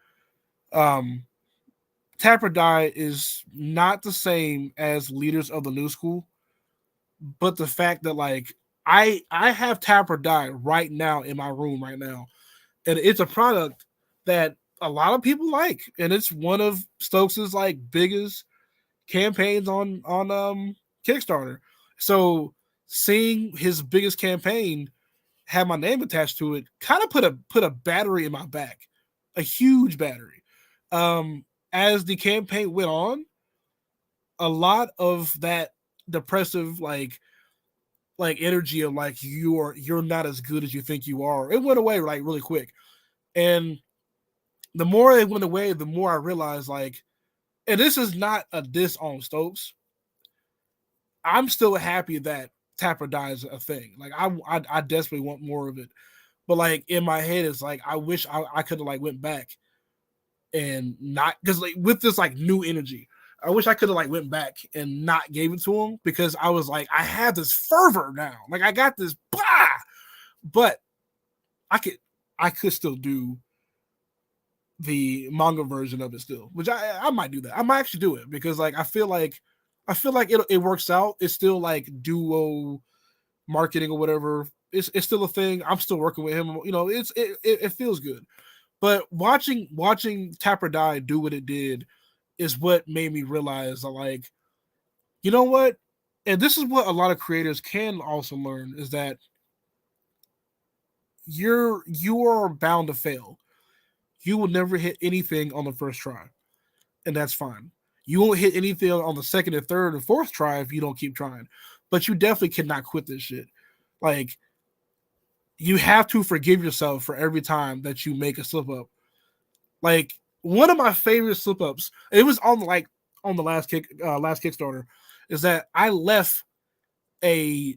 Tapper Die is not the same as Leaders of the New School, but the fact that like I have Tapper Die right now in my room right now, and it's a product that a lot of people like, and it's one of Stokes's like biggest campaigns on Kickstarter. So seeing his biggest campaign have my name attached to it kind of put a battery in my back, a huge battery. As the campaign went on, a lot of that depressive like energy of like you're not as good as you think you are, it went away like really quick. And the more it went away, the more I realized like, and this is not a diss on Stokes, I'm still happy that Tapper Die is a thing. Like I desperately want more of it, but like in my head, it's like I wish I could have like went back and not because like with this like new energy, I wish I could have like went back and not gave it to him because I was like I have this fervor now, like I got this blah, but I could still do the manga version of it still, which I might do that. I might actually do it because like I feel like it works out. It's still like duo marketing or whatever. It's still a thing. I'm still working with him. It feels good. But watching Tapper Die do what it did is what made me realize that like, you know what? And this is what a lot of creators can also learn is that you are bound to fail. You will never hit anything on the first try, and that's fine. You won't hit anything on the second and third and fourth try if you don't keep trying. But you definitely cannot quit this shit. Like, you have to forgive yourself for every time that you make a slip up. Like, one of my favorite slip ups, it was on the last Kickstarter, is that I left a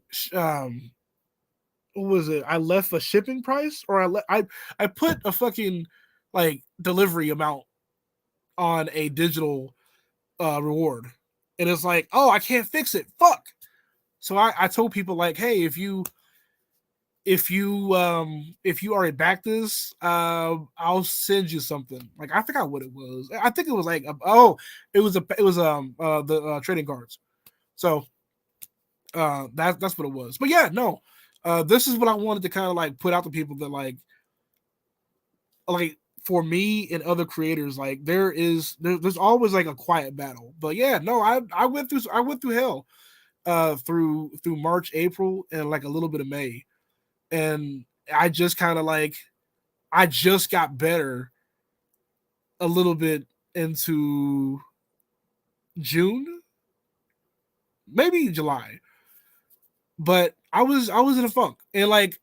what was it? I left a shipping price, or I put a fucking like delivery amount on a digital reward, and it's like, oh, I can't fix it. Fuck. So I told people like, hey, if you already backed this, I'll send you something. Like I forgot what it was. I think it was like it was the trading cards. So that's what it was. But yeah, no. This is what I wanted to kind of like put out to people that like for me and other creators, like there's always like a quiet battle. But yeah, no, I went through hell through March, April, and like a little bit of May. And I just kind of like I just got better a little bit into June, maybe July. But I was in a funk. And like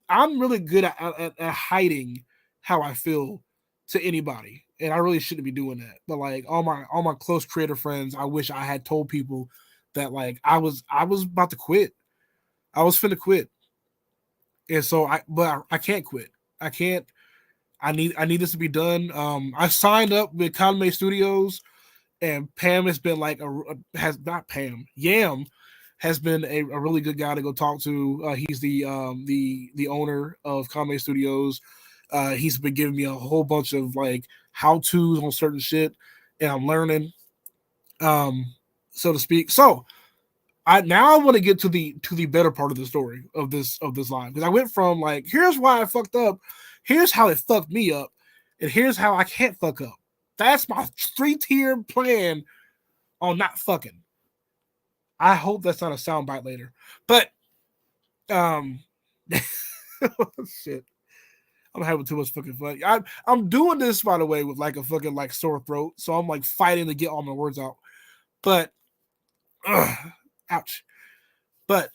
I'm really good at hiding how I feel to anybody. And I really shouldn't be doing that. But like all my close creator friends, I wish I had told people that like I was about to quit. I was finna quit. And so I can't quit. I can't. I need this to be done. I signed up with Conway Studios, and Pam has been like has not Pam Yam has been a really good guy to go talk to. He's the owner of Conway Studios. He's been giving me a whole bunch of like how tos on certain shit, and I'm learning, so to speak. So I want to get to the better part of the story of this line, because I went from like, here's why I fucked up, here's how it fucked me up, and here's how I can't fuck up. That's my 3-tier plan on not fucking. I hope that's not a soundbite later, but shit, I'm having too much fucking fun. I'm doing this, by the way, with like a fucking like sore throat, so I'm like fighting to get all my words out, but ouch. But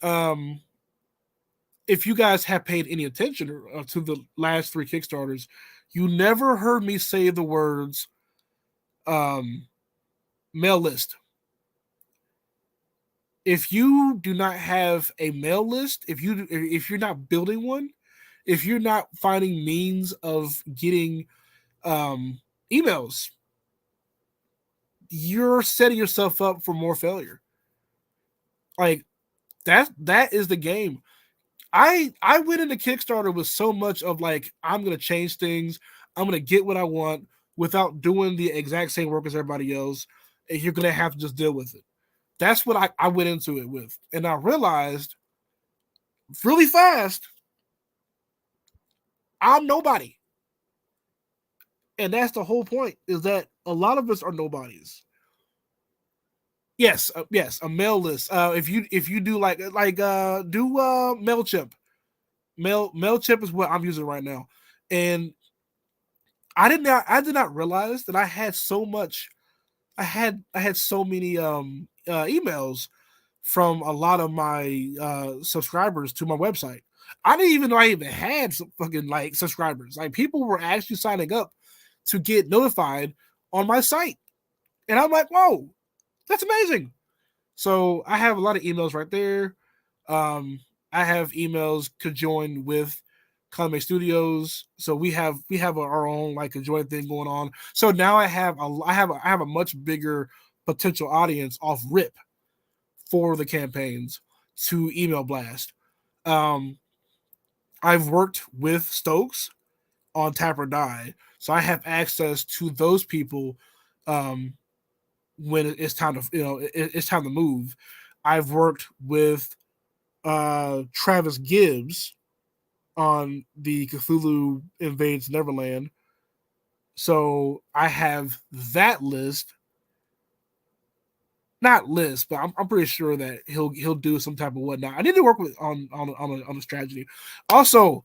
if you guys have paid any attention to the last 3 Kickstarters, you never heard me say the words mail list. If you do not have a mail list, if you're not building one, if you're not finding means of getting emails, you're setting yourself up for more failure. Like that is the game. I went into Kickstarter with so much of like, I'm gonna change things, I'm gonna get what I want without doing the exact same work as everybody else, and you're gonna have to just deal with it. That's what I went into it with. And I realized really fast, I'm nobody. And that's the whole point, is that a lot of us are nobodies. Yes, a mail list. If you do like do MailChimp. MailChimp is what I'm using right now. And I did not realize that I had so much. I had so many emails from a lot of my subscribers to my website. I didn't even know I even had some fucking like subscribers. Like people were actually signing up to get notified on my site, and I'm like, whoa, that's amazing. So I have a lot of emails right there. I have emails conjoined with Conway Studios, so we have our own like conjoined thing going on. So now I have a much bigger potential audience off rip for the campaigns to email blast. I've worked with Stokes on Tap or Die, so I have access to those people when it's time to it's time to move. I've worked with Travis Gibbs on the Cthulhu Invades Neverland, so I have that list. Not list, but I'm pretty sure that he'll do some type of whatnot. I need to work with on a strategy. Also,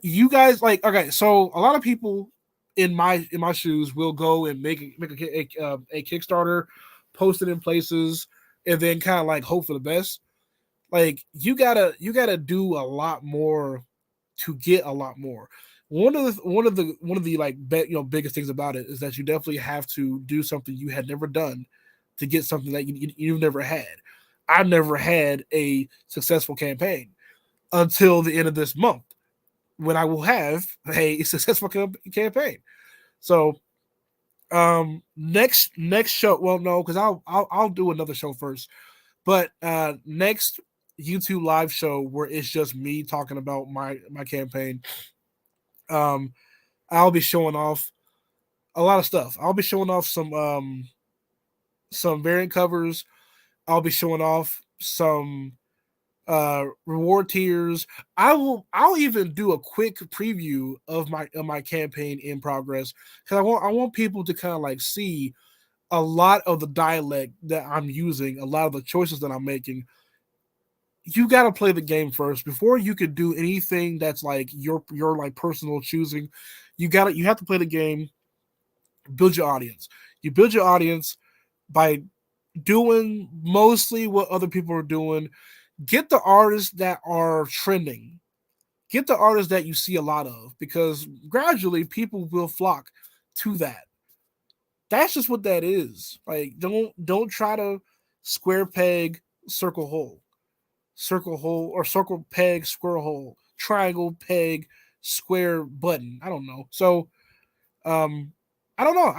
you guys like, okay, so a lot of people in my shoes will go and make a Kickstarter, post it in places, and then kind of like hope for the best. Like you gotta do a lot more to get a lot more. One of the like biggest things about it is that you definitely have to do something you had never done to get something that you've never had. I've never had a successful campaign until the end of this month, when I will have a successful campaign. So Next show. Well, no, because I'll do another show first. But next YouTube live show where it's just me talking about my campaign. Um, I'll be showing off a lot of stuff. I'll be showing off some variant covers. I'll be showing off some reward tiers. I'll even do a quick preview of my campaign in progress because I want people to kind of like see a lot of the dialect that I'm using, a lot of the choices that I'm making. You got to play the game first before you could do anything that's like your like personal choosing. You have to play the game, build your audience. You build your audience by doing mostly what other people are doing. Get the artists that are trending. Get the artists that you see a lot of because gradually people will flock to that. That's just what that is. Like don't try to square peg circle hole or circle peg square hole, triangle peg square button. I don't know. So um I don't know.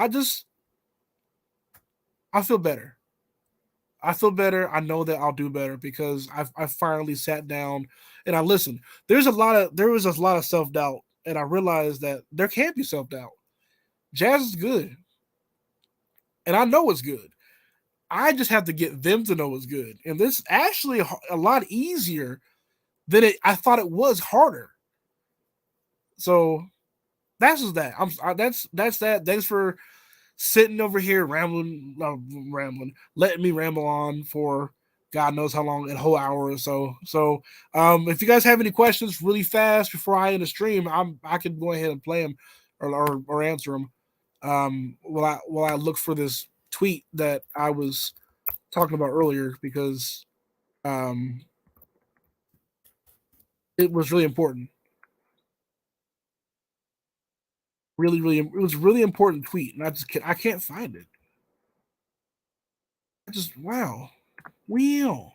I feel better. I feel better. I know that I'll do better because I finally sat down and I listened. There was a lot of self doubt, and I realized that there can't be self doubt. Jazz is good, and I know it's good. I just have to get them to know it's good, and this is actually a lot easier than I thought it was harder. So that's just that. That's that. Thanks for sitting over here rambling, letting me ramble on for God knows how long, a whole hour or so. So, if you guys have any questions, really fast before I end the stream, I can go ahead and play them or answer them. While I look for this tweet that I was talking about earlier because um, it was really important. It was a really important tweet, and I can't find it. I just wow, wow.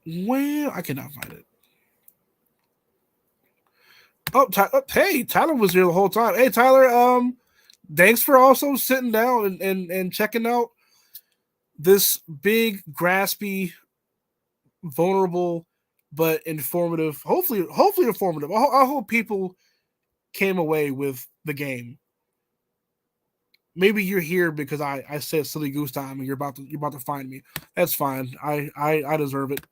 Well, I cannot find it. Hey, Tyler was here the whole time. Hey, Tyler. Thanks for also sitting down and checking out this big, graspy, vulnerable, but informative. Hopefully informative. I hope people came away with the game. Maybe you're here because I said silly goose time and you're about to find me. That's fine. I deserve it.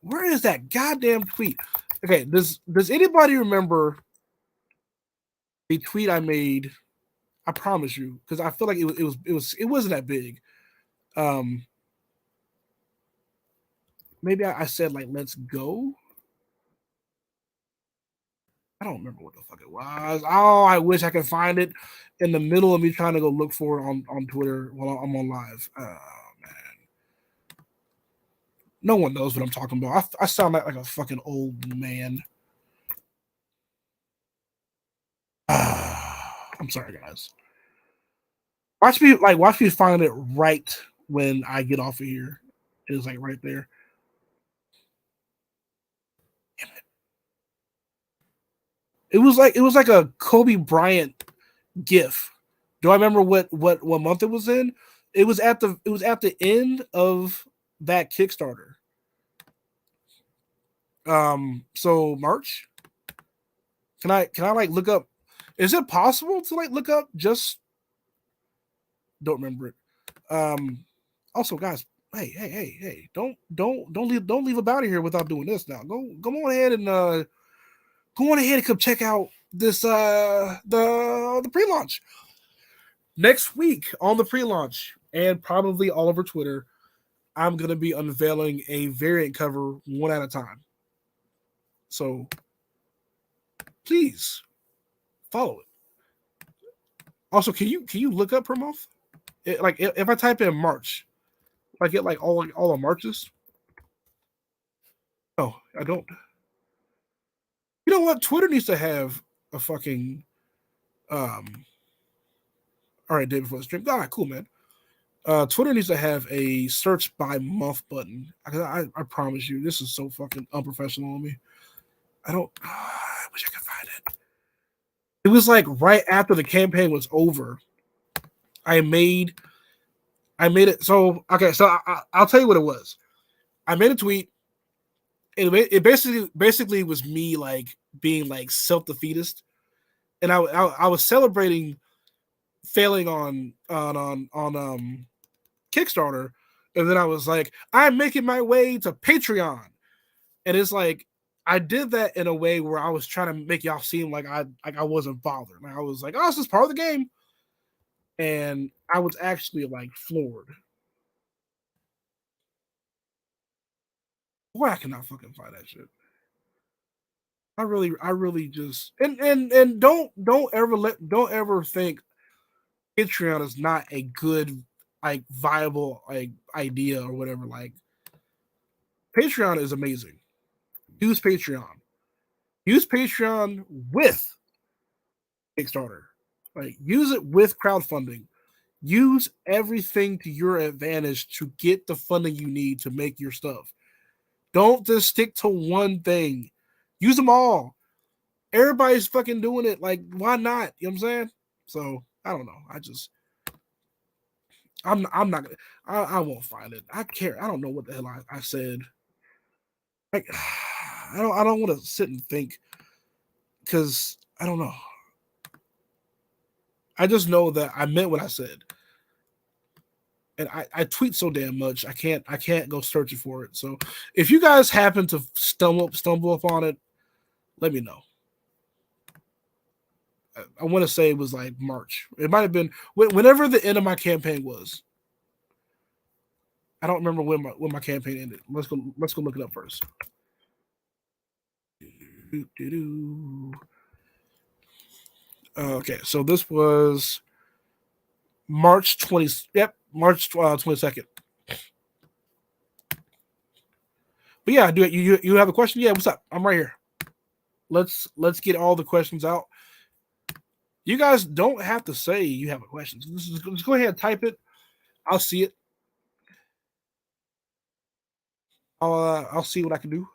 Where is that goddamn tweet? Okay, does anybody remember the tweet I made? I promise you, because I feel like it wasn't that big. Um, maybe I said like let's go. I don't remember what the fuck it was. Oh, I wish I could find it in the middle of me trying to go look for it on Twitter while I'm on live. Oh man, no one knows what I'm talking about. I sound like a fucking old man. I'm sorry, guys. Watch me find it right when I get off of here. It's like right there. It was like a Kobe Bryant gif. Do I remember what month it was in? It was at the end of that Kickstarter. So March. Can I like look up? Is it possible to like look up? Just don't remember it. Also, guys, hey! Don't leave about here without doing this. Now, go on ahead and go on ahead and come check out this the pre-launch next week on the pre-launch and probably all over Twitter. I'm gonna be unveiling a variant cover one at a time. So please follow it. Also, can you look up per month? Like if I type in March, I get like all the Marches. Oh, I don't. You know what? Twitter needs to have a fucking um. All right, day before the stream. All right, cool, man. Twitter needs to have a search by month button. I promise you, this is so fucking unprofessional on me. I don't. wish I could find it. It was like right after the campaign was over. I made it. So okay, so I'll tell you what it was. I made a tweet. It basically was me like being like self-defeatist, and I was celebrating failing on Kickstarter, and then I was like, I'm making my way to Patreon, and it's like I did that in a way where I was trying to make y'all seem like I wasn't bothered. Like I was like, oh, this is part of the game, and I was actually like floored. Boy, I cannot fucking find that shit. I really just and don't ever think Patreon is not a good like viable like idea or whatever. Like Patreon is amazing. Use Patreon. Use Patreon with Kickstarter. Like use it with crowdfunding. Use everything to your advantage to get the funding you need to make your stuff. Don't just stick to one thing. Use them all. Everybody's fucking doing it. Like, why not? You know what I'm saying? So I don't know. I'm not gonna. I won't find it. I care. I don't know what the hell I said. Like, I don't want to sit and think because I don't know. I just know that I meant what I said, and I tweet so damn much. I can't go searching for it. So if you guys happen to stumble upon it, let me know. I want to say it was like March. It might have been whenever the end of my campaign was. I don't remember when my campaign ended. Let's go look it up first. Okay, so this was March 20. Yep, March 22nd. But yeah, do it. You have a question? Yeah, what's up? I'm right here. Let's get all the questions out. You guys don't have to say you have a question. Just go ahead and type it. I'll see it. I'll see what I can do.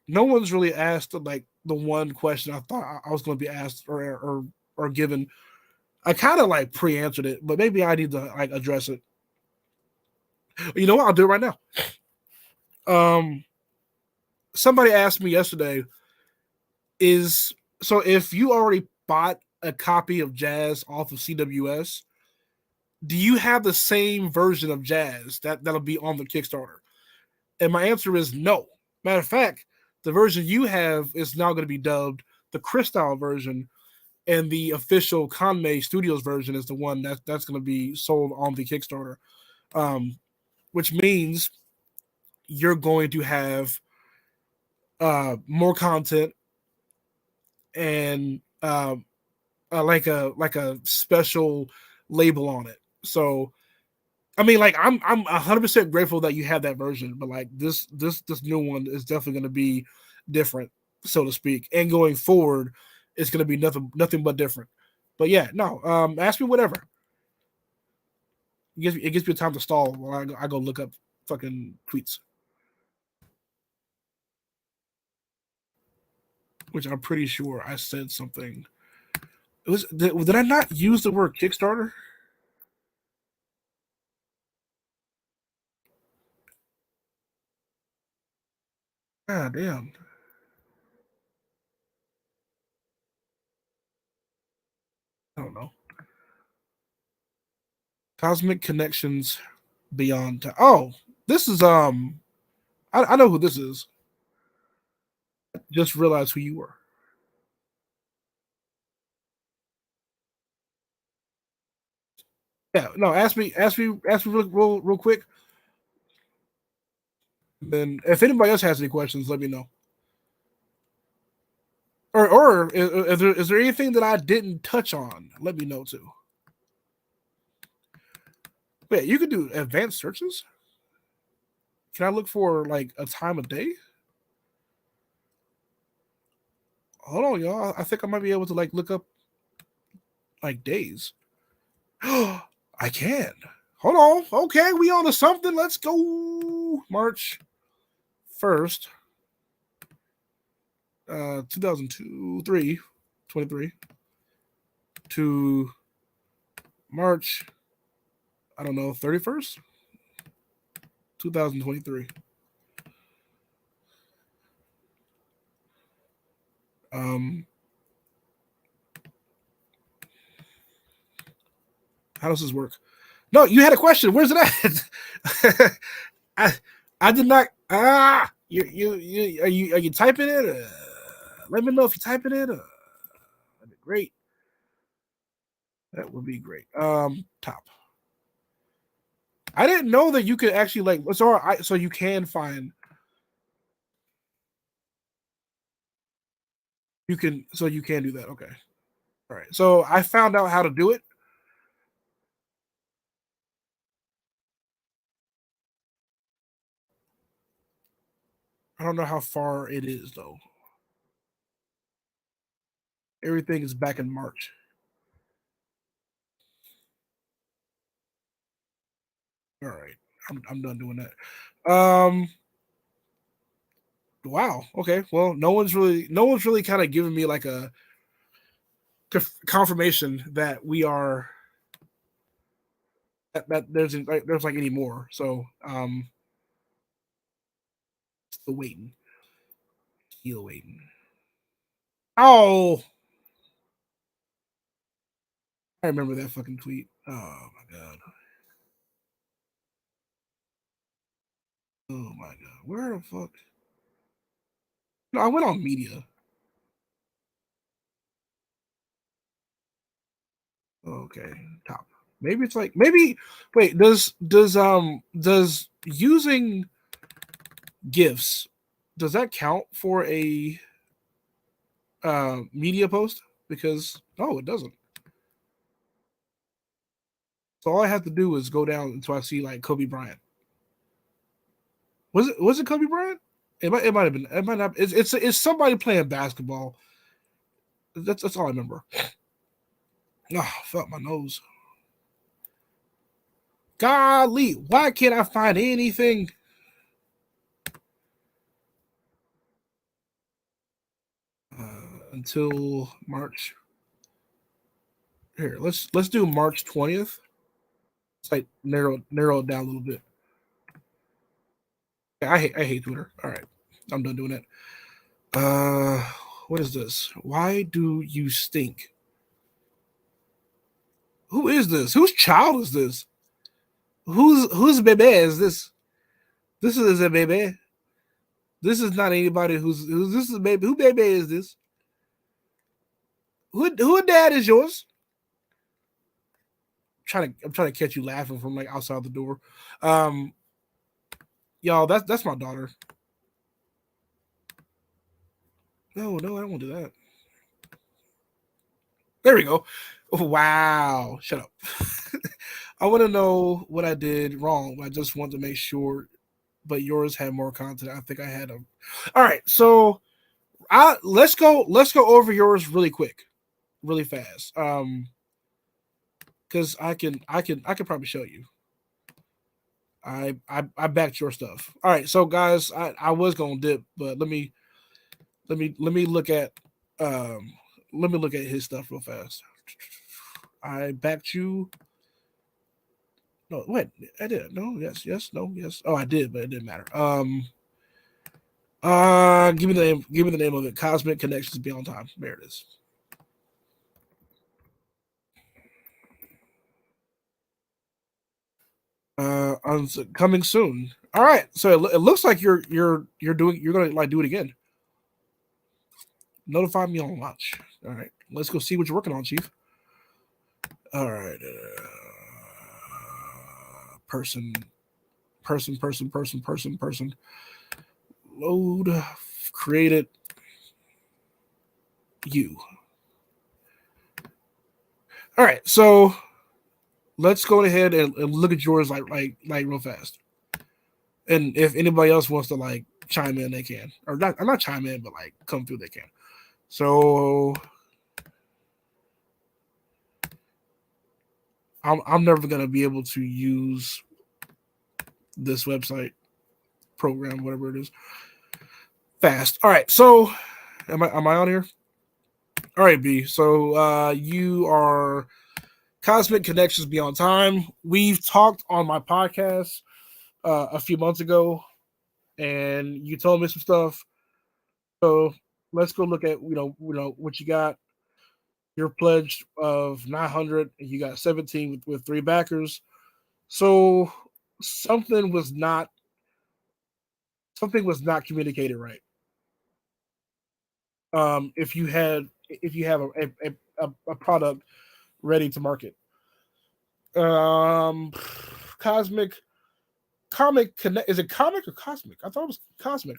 No one's really asked like the one question I thought I was going to be asked or given. I kind of like pre-answered it, but maybe I need to like address it. You know what? I'll do it right now. Somebody asked me yesterday, so if you already bought a copy of Jazz off of CWS, do you have the same version of Jazz that'll be on the Kickstarter? And my answer is no. Matter of fact, the version you have is now going to be dubbed the Christyle version, and the official Conmay Studios version is the one that's going to be sold on the Kickstarter, which means you're going to have more content and like a special label on it. So I mean, like I'm 100% grateful that you have that version, but like this new one is definitely going to be different, so to speak. And going forward, it's going to be nothing but different. But yeah, no, ask me whatever. It gives me time to stall while I go look up fucking tweets, which I'm pretty sure I said something. Did I not use the word Kickstarter? God damn. I don't know. Cosmic Connections Beyond Time. Oh, this is I know who this is. Just realized who you were. Yeah, no, ask me real quick. Then if anybody else has any questions, let me know. Or is there anything that I didn't touch on? Let me know too. Wait, you can do advanced searches? Can I look for like a time of day? Hold on, y'all. I think I might be able to like look up like days. I can. Hold on. Okay, we on to something. Let's go. March 1st. 2002, 23 to March, I don't know, 31st, 2023. How does this work? No, you had a question. Where's it at? I did not. You are you typing it? Let me know if you're typing it. That'd be great. That would be great. Top. I didn't know that you could actually like. So you can find. You can. So you can do that. Okay. All right. So I found out how to do it. I don't know how far it is though. Everything is back in March. All right. I'm done doing that. Wow. Okay. Well, no one's really kind of giving me like a confirmation that we are that there's like any more. So still waiting. Still waiting. Oh, I remember that fucking tweet. Oh my god. Oh my god. Where the fuck? No, I went on media. Okay, top. Maybe it's like maybe. Wait, does using gifs does that count for a media post? Because no, it doesn't. So all I have to do is go down until I see like Kobe Bryant. Was it Kobe Bryant? It might have been it might not it's somebody playing basketball. That's all I remember. Oh, fuck my nose. Golly, why can't I find anything? Until March. Here, let's do March 20th. It's like narrow it down a little bit. I hate Twitter. All right, I'm done doing it. What is this? Why do you stink? Who is this? Whose child is this? Whose baby is this? This is a baby. This is not anybody who's this is a baby. Who baby is this? Who dad is yours? I'm trying to catch you laughing from like outside the door. Um, y'all, that's my daughter. No, I don't want to do that. There we go. Wow, shut up. I want to know what I did wrong. I just want to make sure. But yours had more content. I think I had them. All right, so let's go over yours really quick, really fast. Because I can probably show you. I backed your stuff. All right, so guys, I was gonna dip, but let me look at um let me look at his stuff real fast. I backed you. No, wait, I did. No, yes, no, yes. Oh, I did, but it didn't matter. Give me the name. Give me the name of it. Cosmic Connections Beyond Time. There it is. Coming soon. All right. So it looks like you're gonna like do it again. Notify me on launch. All right. Let's go see what you're working on, Chief. All right. Person, person. Load. Created. You. All right. So let's go ahead and look at yours like real fast. And if anybody else wants to like chime in, they can. Or not, I'm not chime in, but like come through, they can. So I'm never gonna be able to use this website program, whatever it is, fast. All right, so Am I on here? All right, B. So you are Cosmic Connections Beyond Time. We've talked on my podcast a few months ago, and you told me some stuff. So let's go look at what you got. Your pledge of 900, and you got 17 with three backers. So something was not something was not communicated right. If you have a product ready to market, um, Cosmic Comic Connect, is it comic or cosmic? I thought it was cosmic.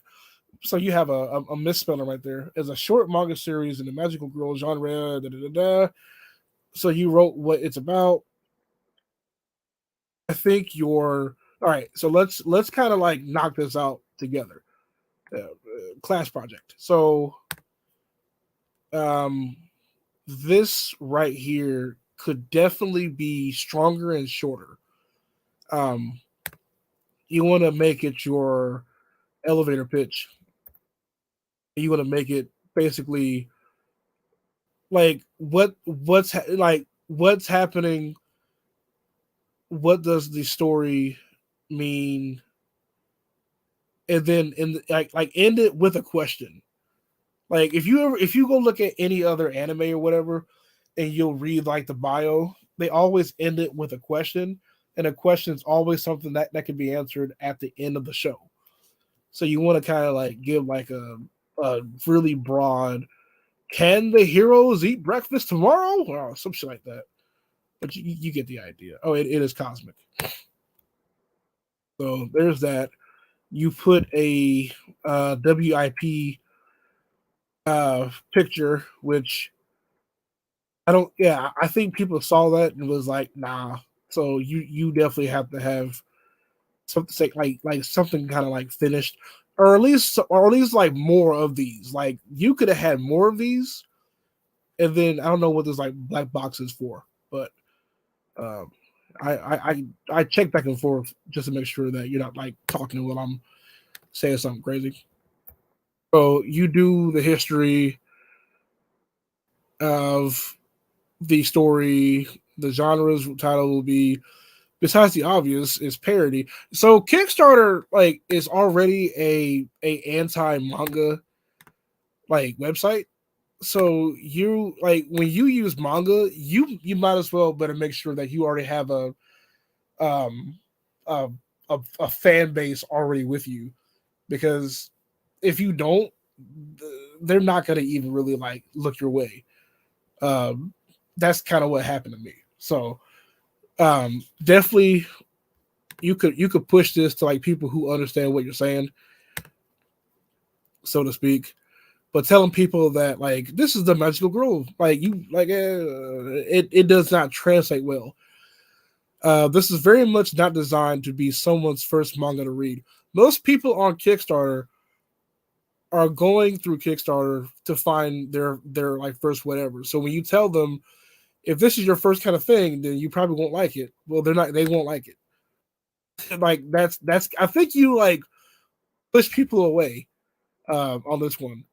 So you have a misspeller right there. It's a short manga series in the magical girl genre. Da, da, da, da. So you wrote what it's about. I think you're all right. So let's kind of like knock this out together. Class project. So um, this right here could definitely be stronger and shorter. Um, you want to make it your elevator pitch. You want to make it basically like what's happening. What does the story mean? And then like end it with a question. Like if you go look at any other anime or whatever, and you'll read like the bio, they always end it with a question, and a question is always something that can be answered at the end of the show. So you want to kind of like give like a really broad, can the heroes eat breakfast tomorrow? Or some shit like that. But you get the idea. Oh, it is cosmic. So there's that. You put a WIP picture, which I don't. Yeah, I think people saw that and was like, nah. So you definitely have to have something say like something kind of like finished, or at least like more of these. Like you could have had more of these, and then I don't know what this like black box is for, but um, I check back and forth just to make sure that you're not like talking while I'm saying something crazy. So you do the history of the story. The genre's title will be, besides the obvious, is parody. So Kickstarter like is already a anti manga like website. So you like when you use manga, you might as well better make sure that you already have um a a fan base already with you, because if you don't, they're not gonna even really like look your way. Um, that's kind of what happened to me. So definitely you could push this to like people who understand what you're saying, so to speak. But telling people that like this is the magical grove, like you like it does not translate well. This is very much not designed to be someone's first manga to read. Most people on Kickstarter are going through Kickstarter to find their like first whatever. So when you tell them if this is your first kind of thing, then you probably won't like it. Well, they won't like it. Like that's I think you like push people away on this one,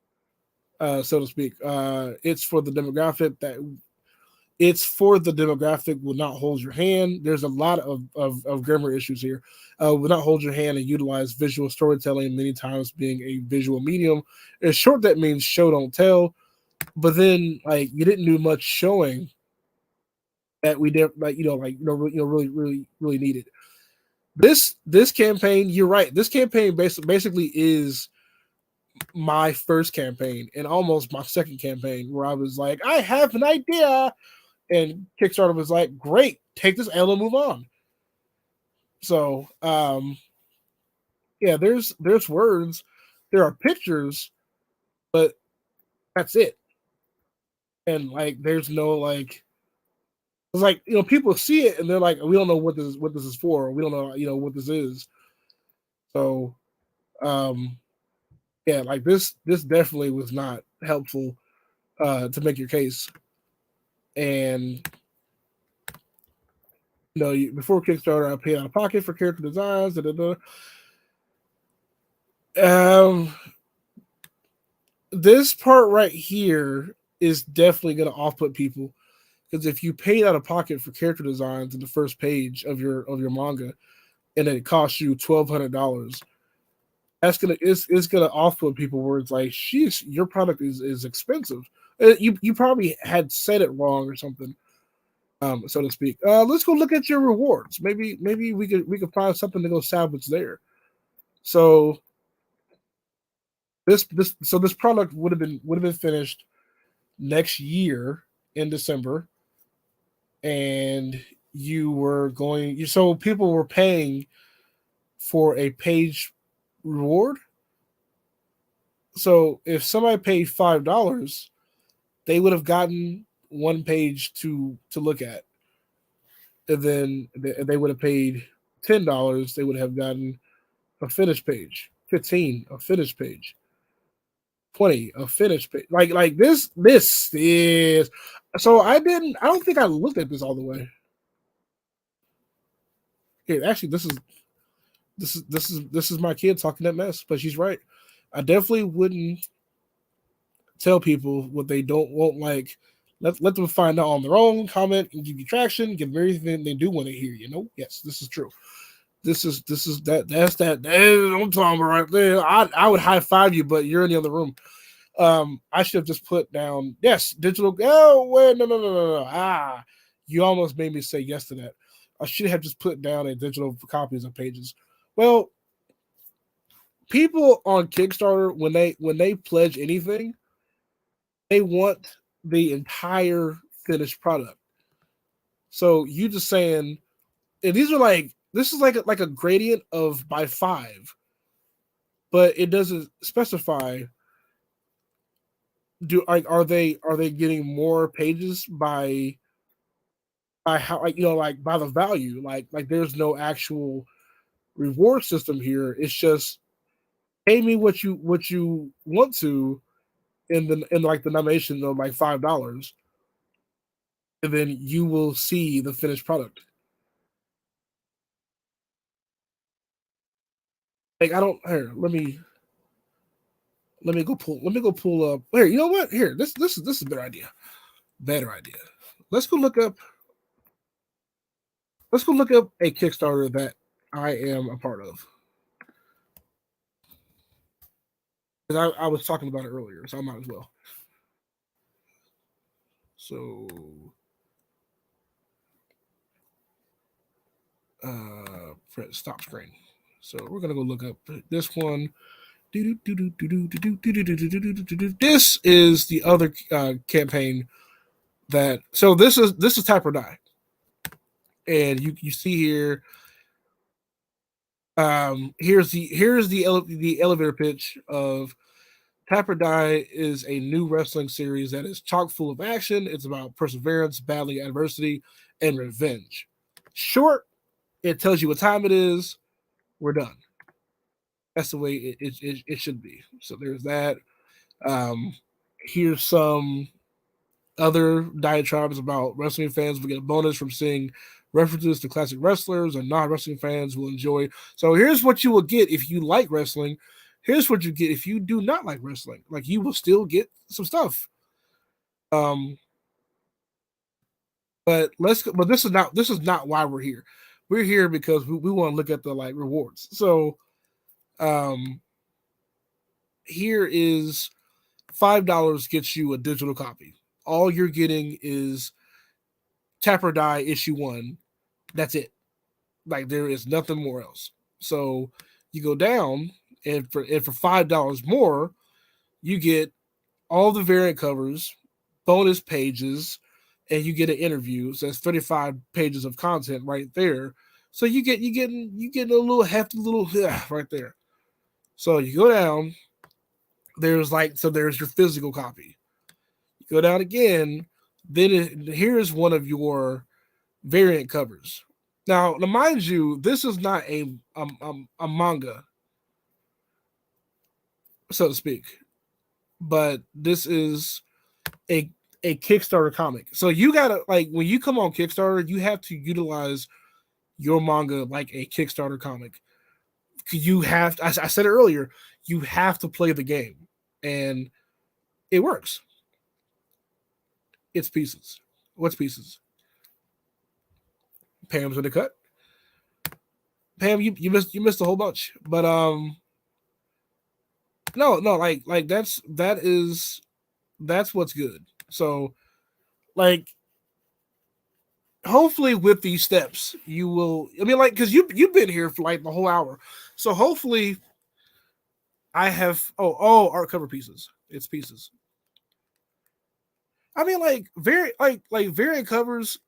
so to speak. It's for the demographic will not hold your hand. There's a lot of grammar issues here. Will not hold your hand and utilize visual storytelling, many times being a visual medium. In short, that means show don't tell. But then like you didn't do much showing that we did like really needed. This campaign, you're right. This campaign basically is my first campaign and almost my second campaign, where I was like, I have an idea, and Kickstarter was like, great, take this L and move on. So yeah, there's words, there are pictures, but that's it. And like there's no like, it's like people see it and they're like, we don't know what this is for, we don't know what this is. So um yeah, like this definitely was not helpful to make your case. And before Kickstarter, I paid out of pocket for character designs. Da, da, da. Um, this part right here is definitely going to off-put people because if you paid out of pocket for character designs in the first page of your manga and it costs you $1,200, it's gonna off-put people where it's like, sheesh, your product is expensive. You probably had said it wrong or something, so to speak. Let's go look at your rewards. Maybe we could find something to go salvage there. So this product would have been finished next year in December, and so people were paying for a page reward. So if somebody paid $5, they would have gotten one page to look at, and then they would have paid $10. They would have gotten a finished page, 15 a finished page, 20 a finished page. Like this is. So I don't think I looked at this all the way. Here, actually, this is my kid talking that mess, but she's right. I definitely wouldn't tell people what they don't want. Like, let them find out on their own, comment and give you traction, give them everything they do want to hear. Yes, this is true. That is I'm talking about right there. I would high five you, but you're in the other room. I should have just put down yes, digital. Oh wait, no. You almost made me say yes to that. I should have just put down a digital copies of pages. Well, people on Kickstarter when they pledge anything, they want the entire finished product. So you just saying, and these are like this is like a gradient of by 5, but it doesn't specify. Are they getting more pages by how, like by the value, like there's no actual reward system here. It's just pay me what you want to in like the nomination of like $5, and then you will see the finished product. Like I don't here. Let me go pull up here. You know what? Here, this is a better idea. Better idea. Let's go look up. Let's go look up a Kickstarter that I am a part of. Because I was talking about it earlier, so I might as well. So, press stop screen. So we're gonna go look up this one. This is the other campaign that. So this is Type or Die, and you see here. Here's the elevator pitch of Tap or Die is a new wrestling series that is chock full of action. It's about perseverance, battling adversity, and revenge. Short, it tells you what time it is. We're done. That's the way it should be. So there's that. Um, Here's some other diatribes about wrestling fans will get a bonus from seeing references to classic wrestlers, and non-wrestling fans will enjoy. So here's what you will get if you like wrestling. Here's what you get if you do not like wrestling. Like you will still get some stuff. Um, but this is not why we're here. We're here because we want to look at the like rewards. So um here is $5 gets you a digital copy. All you're getting is Tap or Die issue 1. That's it. Like there is nothing more else. So you go down, and for $5 more, you get all the variant covers, bonus pages, and you get an interview. So that's 35 pages of content right there. So you getting a little hefty little right there. So you go down. There's your physical copy. You go down again. Here's one of your variant covers. Now, mind you, this is not a manga, so to speak, but this is a a Kickstarter comic. So you gotta like when you come on Kickstarter, you have to utilize your manga like a Kickstarter comic. You have I said it earlier, you have to play the game, and It works. It's pieces. What's pieces? Pam's in the cut. Pam, you missed a whole bunch. But no, like that's what's good. So like hopefully with these steps you will, I mean, like, because you've been here for like the whole hour, so hopefully I have art cover pieces. It's pieces. I mean, like variant covers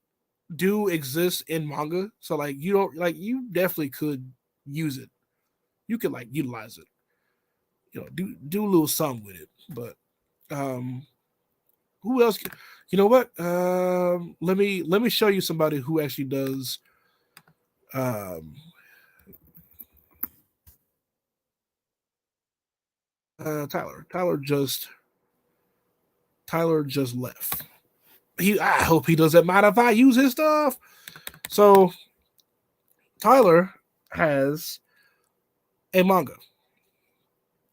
do exist in manga, so like you don't, like, you definitely could use it. You could like utilize it, do a little something with it. But um who else? You know what? Let me show you somebody who actually does. Um, Tyler. Tyler just left. I hope he doesn't mind if I use his stuff. So Tyler has a manga.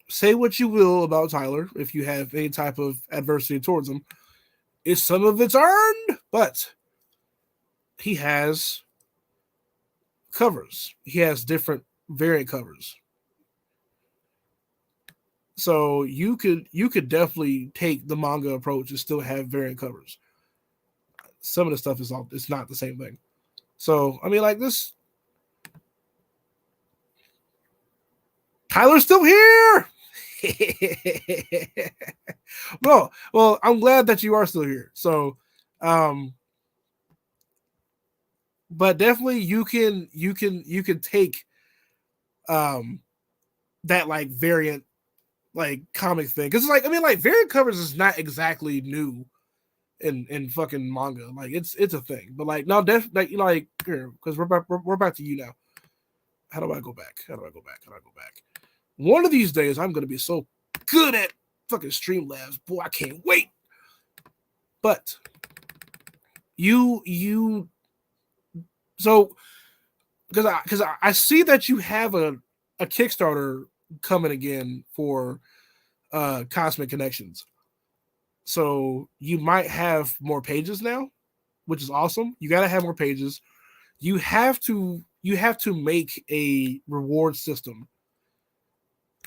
Say what you will about Tyler if you have any type of adversity towards him. It's some of it's earned, but he has covers. He has different variant covers. So you could definitely take the manga approach and still have variant covers. Some of the stuff it's not the same thing. So I mean, like this, Tyler's still here. well, I'm glad that you are still here. So, but definitely you can take that like variant like comic thing, because it's like, I mean, like variant covers is not exactly new in fucking manga. Like it's a thing, but like no, like here, because we're back to you now. How do I go back? One of these days, I'm gonna be so good at fucking Streamlabs, boy. I can't wait. But you so because I see that you have a Kickstarter coming again for Cosmic Connections. So you might have more pages now, which is awesome. You got to have more pages. You have to make a reward system.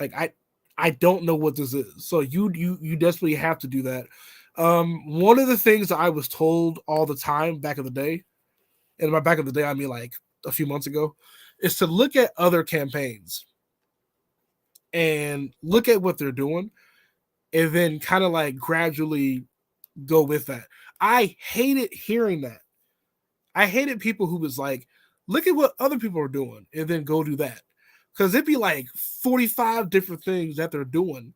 Like I don't know what this is. So you desperately have to do that. One of the things I was told all the time back in the day, and by back in the day I mean like a few months ago, is to look at other campaigns and look at what they're doing, and then kind of like gradually go with that. I hated hearing that. I hated people who was like, look at what other people are doing and then go do that. Because it'd be like 45 different things that they're doing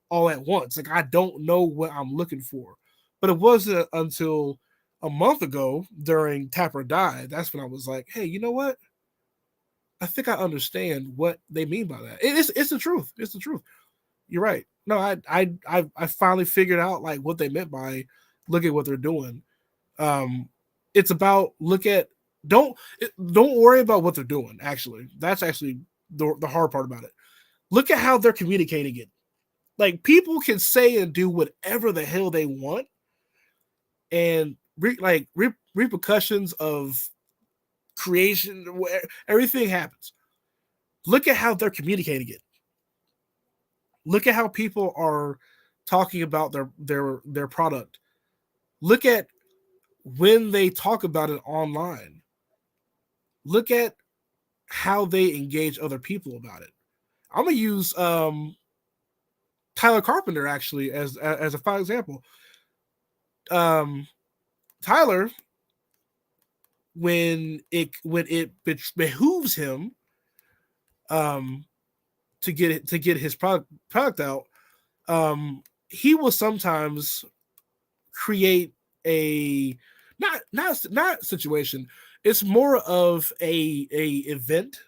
all at once. Like, I don't know what I'm looking for. But it wasn't until a month ago during Tap or Die, that's when I was like, hey, you know what? I think I understand what they mean by that. It's the truth. It's the truth. You're right. No, I finally figured out like what they meant by look at what they're doing. It's about don't worry about what they're doing. Actually, that's actually the hard part about it. Look at how they're communicating it. Like, people can say and do whatever the hell they want, and repercussions of creation, everything happens. Look at how they're communicating it. Look at how people are talking about their product. Look at when they talk about it online. Look at how they engage other people about it. I'm gonna use Tyler Carpenter actually as a fine example. Tyler, when it behooves him to get his product out, he will sometimes create a not situation. It's more of a event,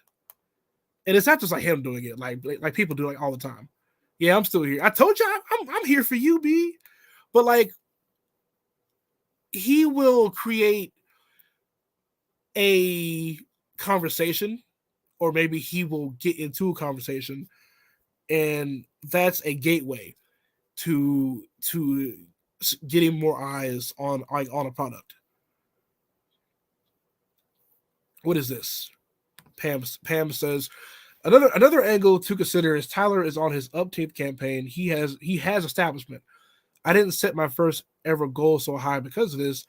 and it's not just like him doing it. Like people do like all the time. Yeah, I'm still here. I told you I'm here for you, B. But like, he will create a conversation, or maybe he will get into a conversation, and that's a gateway to getting more eyes on a product. What is this? Pam says another angle to consider is Tyler is on his uptake campaign. He has establishment. I didn't set my first ever goal so high because of this.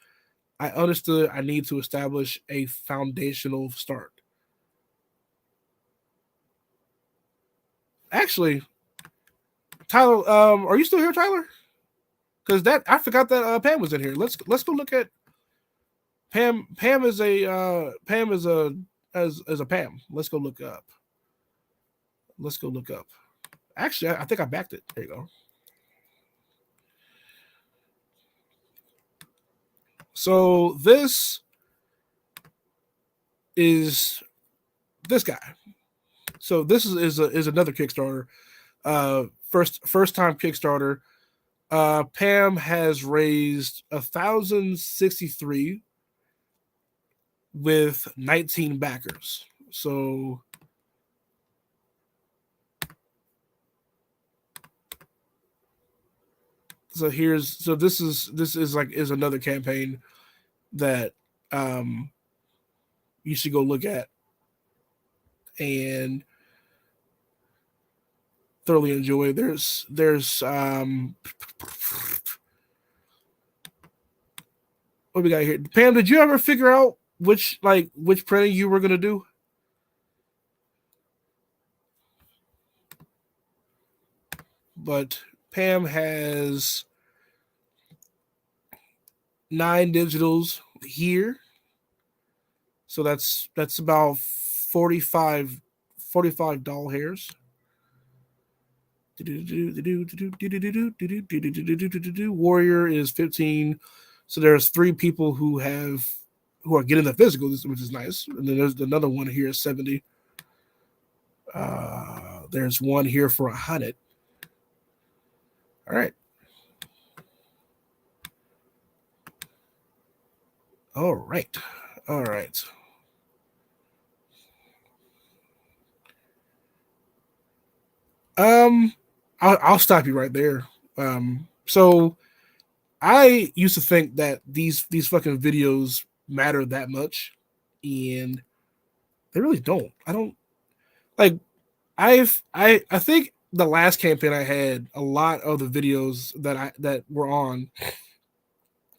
I understood I need to establish a foundational start. Actually, Tyler, are you still here, Tyler? Because I forgot that Pam was in here. Let's go look at Pam. Pam is a Pam. Let's go look up. Actually, I think I backed it. There you go. So this is this guy. So this is another Kickstarter. First time Kickstarter. Pam has raised 1,063 with 19 backers. So this is another campaign that you should go look at and thoroughly enjoy. There's what we got here. Pam, did you ever figure out which printing you were gonna do? But Pam has 9 digitals here. So that's about 45 doll hairs. Warrior is 15. So there's 3 people who are getting the physical, which is nice. And then there's another one here, 70. There's one here for 100. All right. I'll stop you right there. So I used to think that these fucking videos matter that much, and they really don't. I don't like. I think the last campaign I had, a lot of the videos that were on,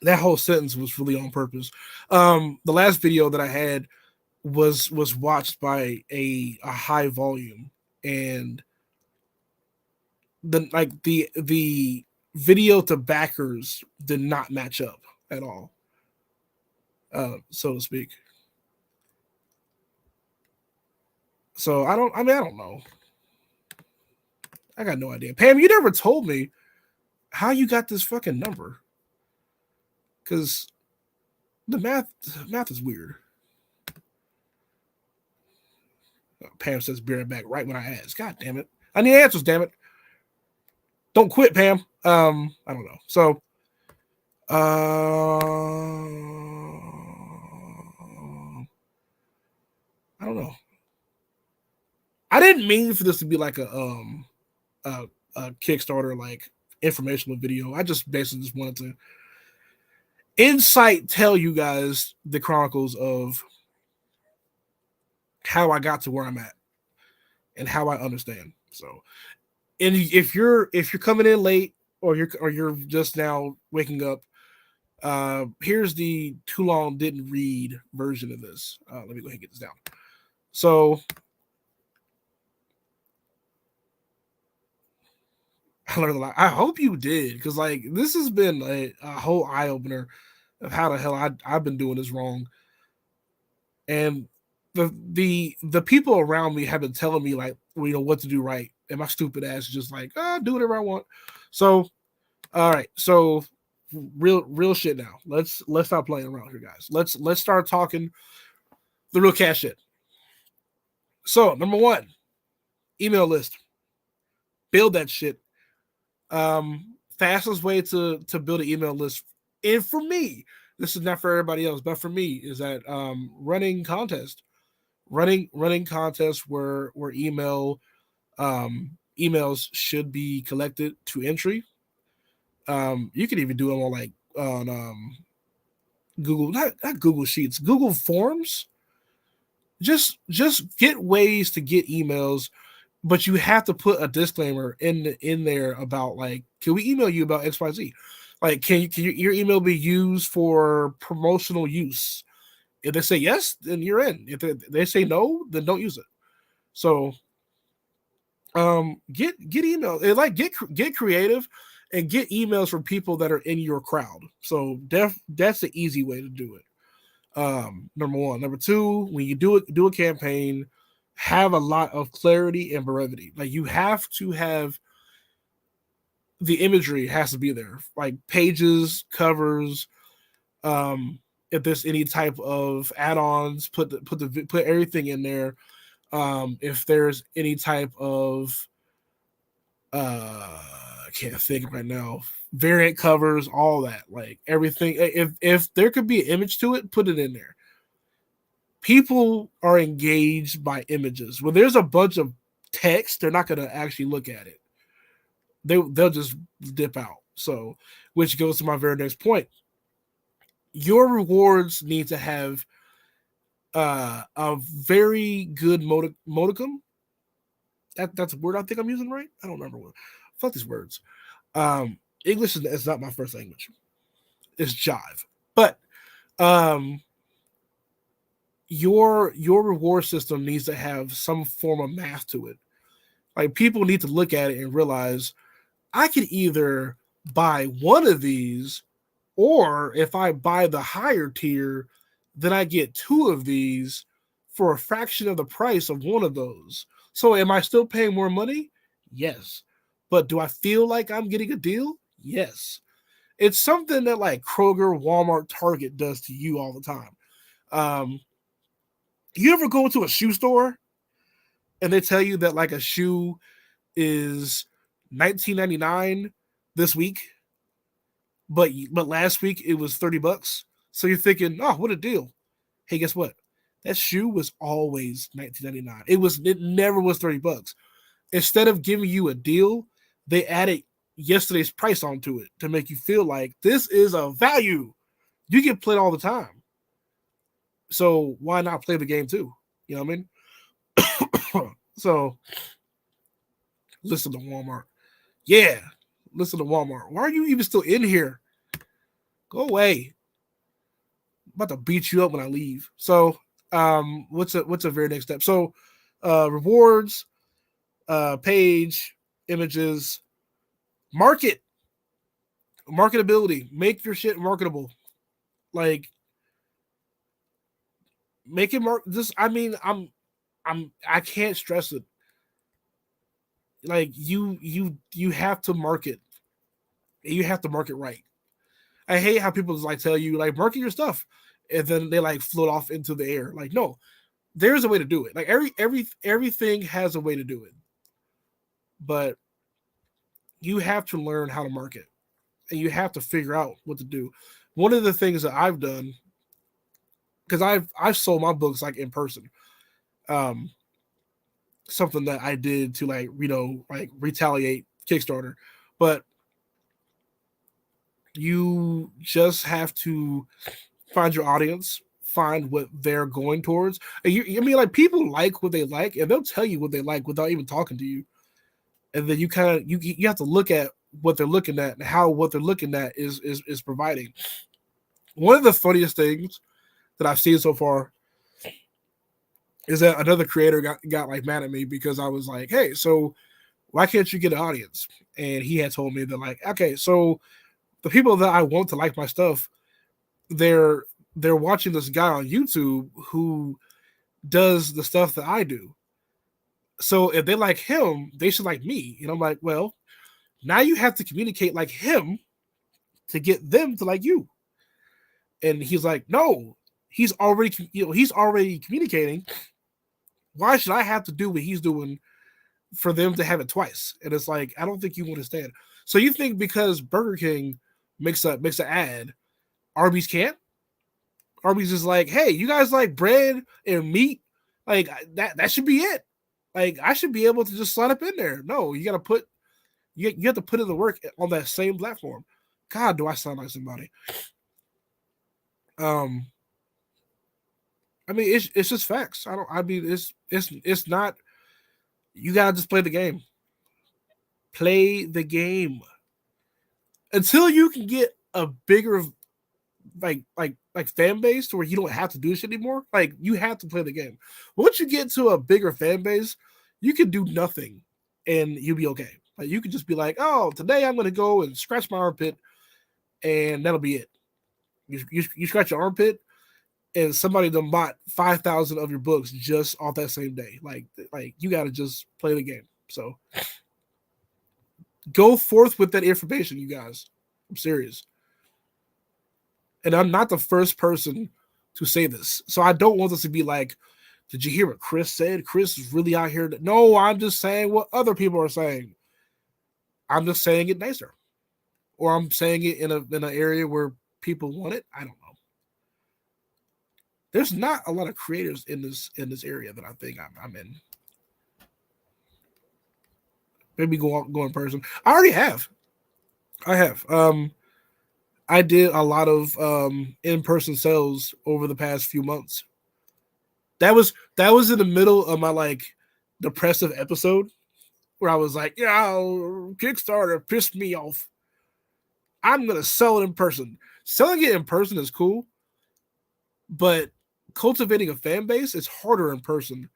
that whole sentence was really on purpose. The last video that I had was watched by a high volume, and the video to backers did not match up at all, so to speak. So I don't know. I got no idea. Pam, you never told me how you got this fucking number, because the math is weird. Pam says bear back right when I ask. God damn it. I need answers, damn it. Don't quit, Pam. I don't know. So I don't know. I didn't mean for this to be like a Kickstarter like informational video. I just basically just wanted to tell you guys the chronicles of how I got to where I'm at and how I understand. So, and if you're coming in late or you're just now waking up, here's the too long didn't read version of this. Let me go ahead and get this down. So I learned a lot. I hope you did, because like this has been a whole eye opener of how the hell I've been doing this wrong. And the people around me have been telling me like, what to do right, and my stupid ass is just like, do whatever I want. So, all right, so real shit now. Let's stop playing around here, guys. Let's start talking the real cash shit. So, number 1, email list. Build that shit. Fastest way to build an email list, and for me, this is not for everybody else, but for me, is that running contests where emails should be collected to entry. You can even do them on like on Google, not Google Sheets, Google Forms. Just get ways to get emails, but you have to put a disclaimer in there about like, can we email you about XYZ? Like, can your email be used for promotional use? If they say yes, then you're in. If they say no, then don't use it. So, get email, like get creative, and get emails from people that are in your crowd. So that's the easy way to do it. Number one. Number two, when you do a campaign, have a lot of clarity and brevity. Like, you have to have the imagery has to be there, like pages, covers. If there's any type of add-ons, put everything in there. If there's any type of I can't think right now, variant covers, all that, like everything. If there could be an image to it, put it in there. People are engaged by images. When there's a bunch of text, they're not going to actually look at it. They'll just dip out. So, which goes to my very next point. Your rewards need to have a very good modicum. That's a word I think I'm using right. I don't remember what. Fuck these words. English is not my first language. It's jive. But your reward system needs to have some form of math to it. Like, people need to look at it and realize, I could either buy one of these, or if I buy the higher tier, then I get two of these for a fraction of the price of one of those. So am I still paying more money? Yes. But do I feel like I'm getting a deal? Yes. It's something that like Kroger, Walmart, Target does to you all the time. You ever go to a shoe store and they tell you that like a shoe is $19.99 this week, but last week it was $30. So you're thinking, oh, what a deal. Hey, guess what? That shoe was always $19.99. It never was $30. Instead of giving you a deal, they added yesterday's price onto it to make you feel like this is a value. You get played all the time. So why not play the game too? You know what I mean? So listen to Walmart. Yeah, listen to Walmart. Why are you even still in here? Go away. I'm about to beat you up when I leave. So what's a very next step? So rewards, page, images, marketability. Make your shit marketable. Like, make it I can't stress it. Like, you have to market. You have to market right. I hate how people like tell you like market your stuff, and then they like float off into the air. Like, no, there's a way to do it. Like everything has a way to do it, but you have to learn how to market, and you have to figure out what to do. One of the things that I've done, because I've sold my books like in person, something that I did to like retaliate Kickstarter, but you just have to find your audience, find what they're going towards. And like, people like what they like, and they'll tell you what they like without even talking to you. And then you kind of you have to look at what they're looking at and how what they're looking at is providing. One of the funniest things that I've seen so far is that another creator got like mad at me because I was like, hey, so why can't you get an audience? And he had told me that, like, okay, so the people that I want to like my stuff, they're watching this guy on YouTube who does the stuff that I do. So if they like him, they should like me. And I'm like, well, now you have to communicate like him to get them to like you. And he's like, no, he's already communicating. Why should I have to do what he's doing for them to have it twice? And it's like, I don't think you understand. So you think because Burger King makes an ad, Arby's can't? Arby's is like, hey, you guys like bread and meat? Like, that should be it. Like, I should be able to just slide up in there. No, you got to you have to put in the work on that same platform. God, do I sound like somebody? I mean, it's just facts. It's not. You gotta just play the game. Play the game until you can get a bigger like fan base to where you don't have to do this anymore. Like you have to play the game. Once you get to a bigger fan base, you can do nothing and you'll be okay. Like you can just be like, oh, today I'm gonna go and scratch my armpit, and that'll be it. You scratch your armpit, and somebody done bought 5,000 of your books just off that same day. Like you got to just play the game. So go forth with that information, you guys. I'm serious. And I'm not the first person to say this. So I don't want this to be like, did you hear what Chris said? Chris is really out here. No, I'm just saying what other people are saying. I'm just saying it nicer. Or I'm saying it in an area where people want it. I don't know. There's not a lot of creators in this area that I think I'm in. Maybe go in person. I already have. I have. I did a lot of in-person sales over the past few months. That was in the middle of my like depressive episode where I was like, yeah, Kickstarter pissed me off. I'm gonna sell it in person. Selling it in person is cool, but cultivating a fan base is harder in person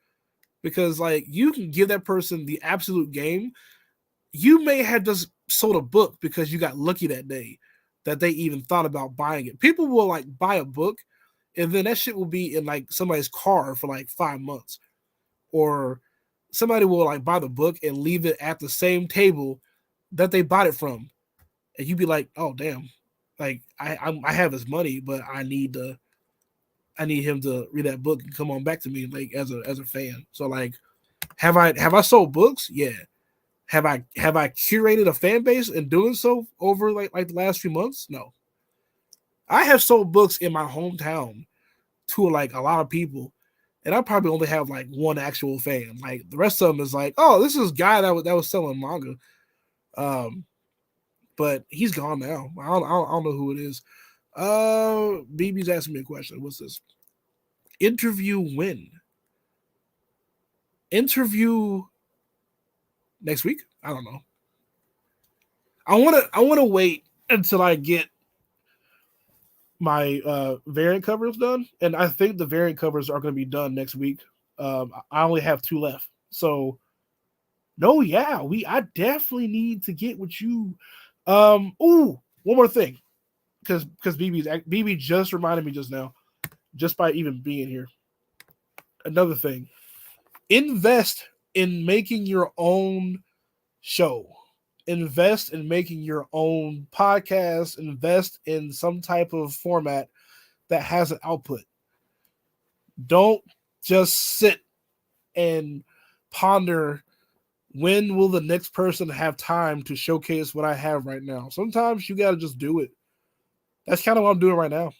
because like you can give that person the absolute game. You may have just sold a book because you got lucky that day that they even thought about buying it. People will like buy a book and then that shit will be in like somebody's car for like 5 months, or somebody will like buy the book and leave it at the same table that they bought it from, and you'd be like, oh damn, like I have his money, but I need him to read that book and come on back to me like as a fan. So like, have I sold books? Yeah. Have I curated a fan base and doing so over like the last few months? No. I have sold books in my hometown to like a lot of people, and I probably only have like one actual fan. Like the rest of them is like, oh, this is a guy that was selling manga, but he's gone now. I don't know who it is. BB's asking me a question. What's this? Interview when? Interview next week? I don't know. I wanna wait until I get my variant covers done, and I think the variant covers are going to be done next week. I only have 2 left, so no, yeah, I definitely need to get with you. One more thing, because BB just reminded me just now, just by even being here. Another thing, invest in making your own show. Invest in making your own podcast. Invest in some type of format that has an output. Don't just sit and ponder when will the next person have time to showcase what I have right now. Sometimes you got to just do it. That's kind of what I'm doing right now.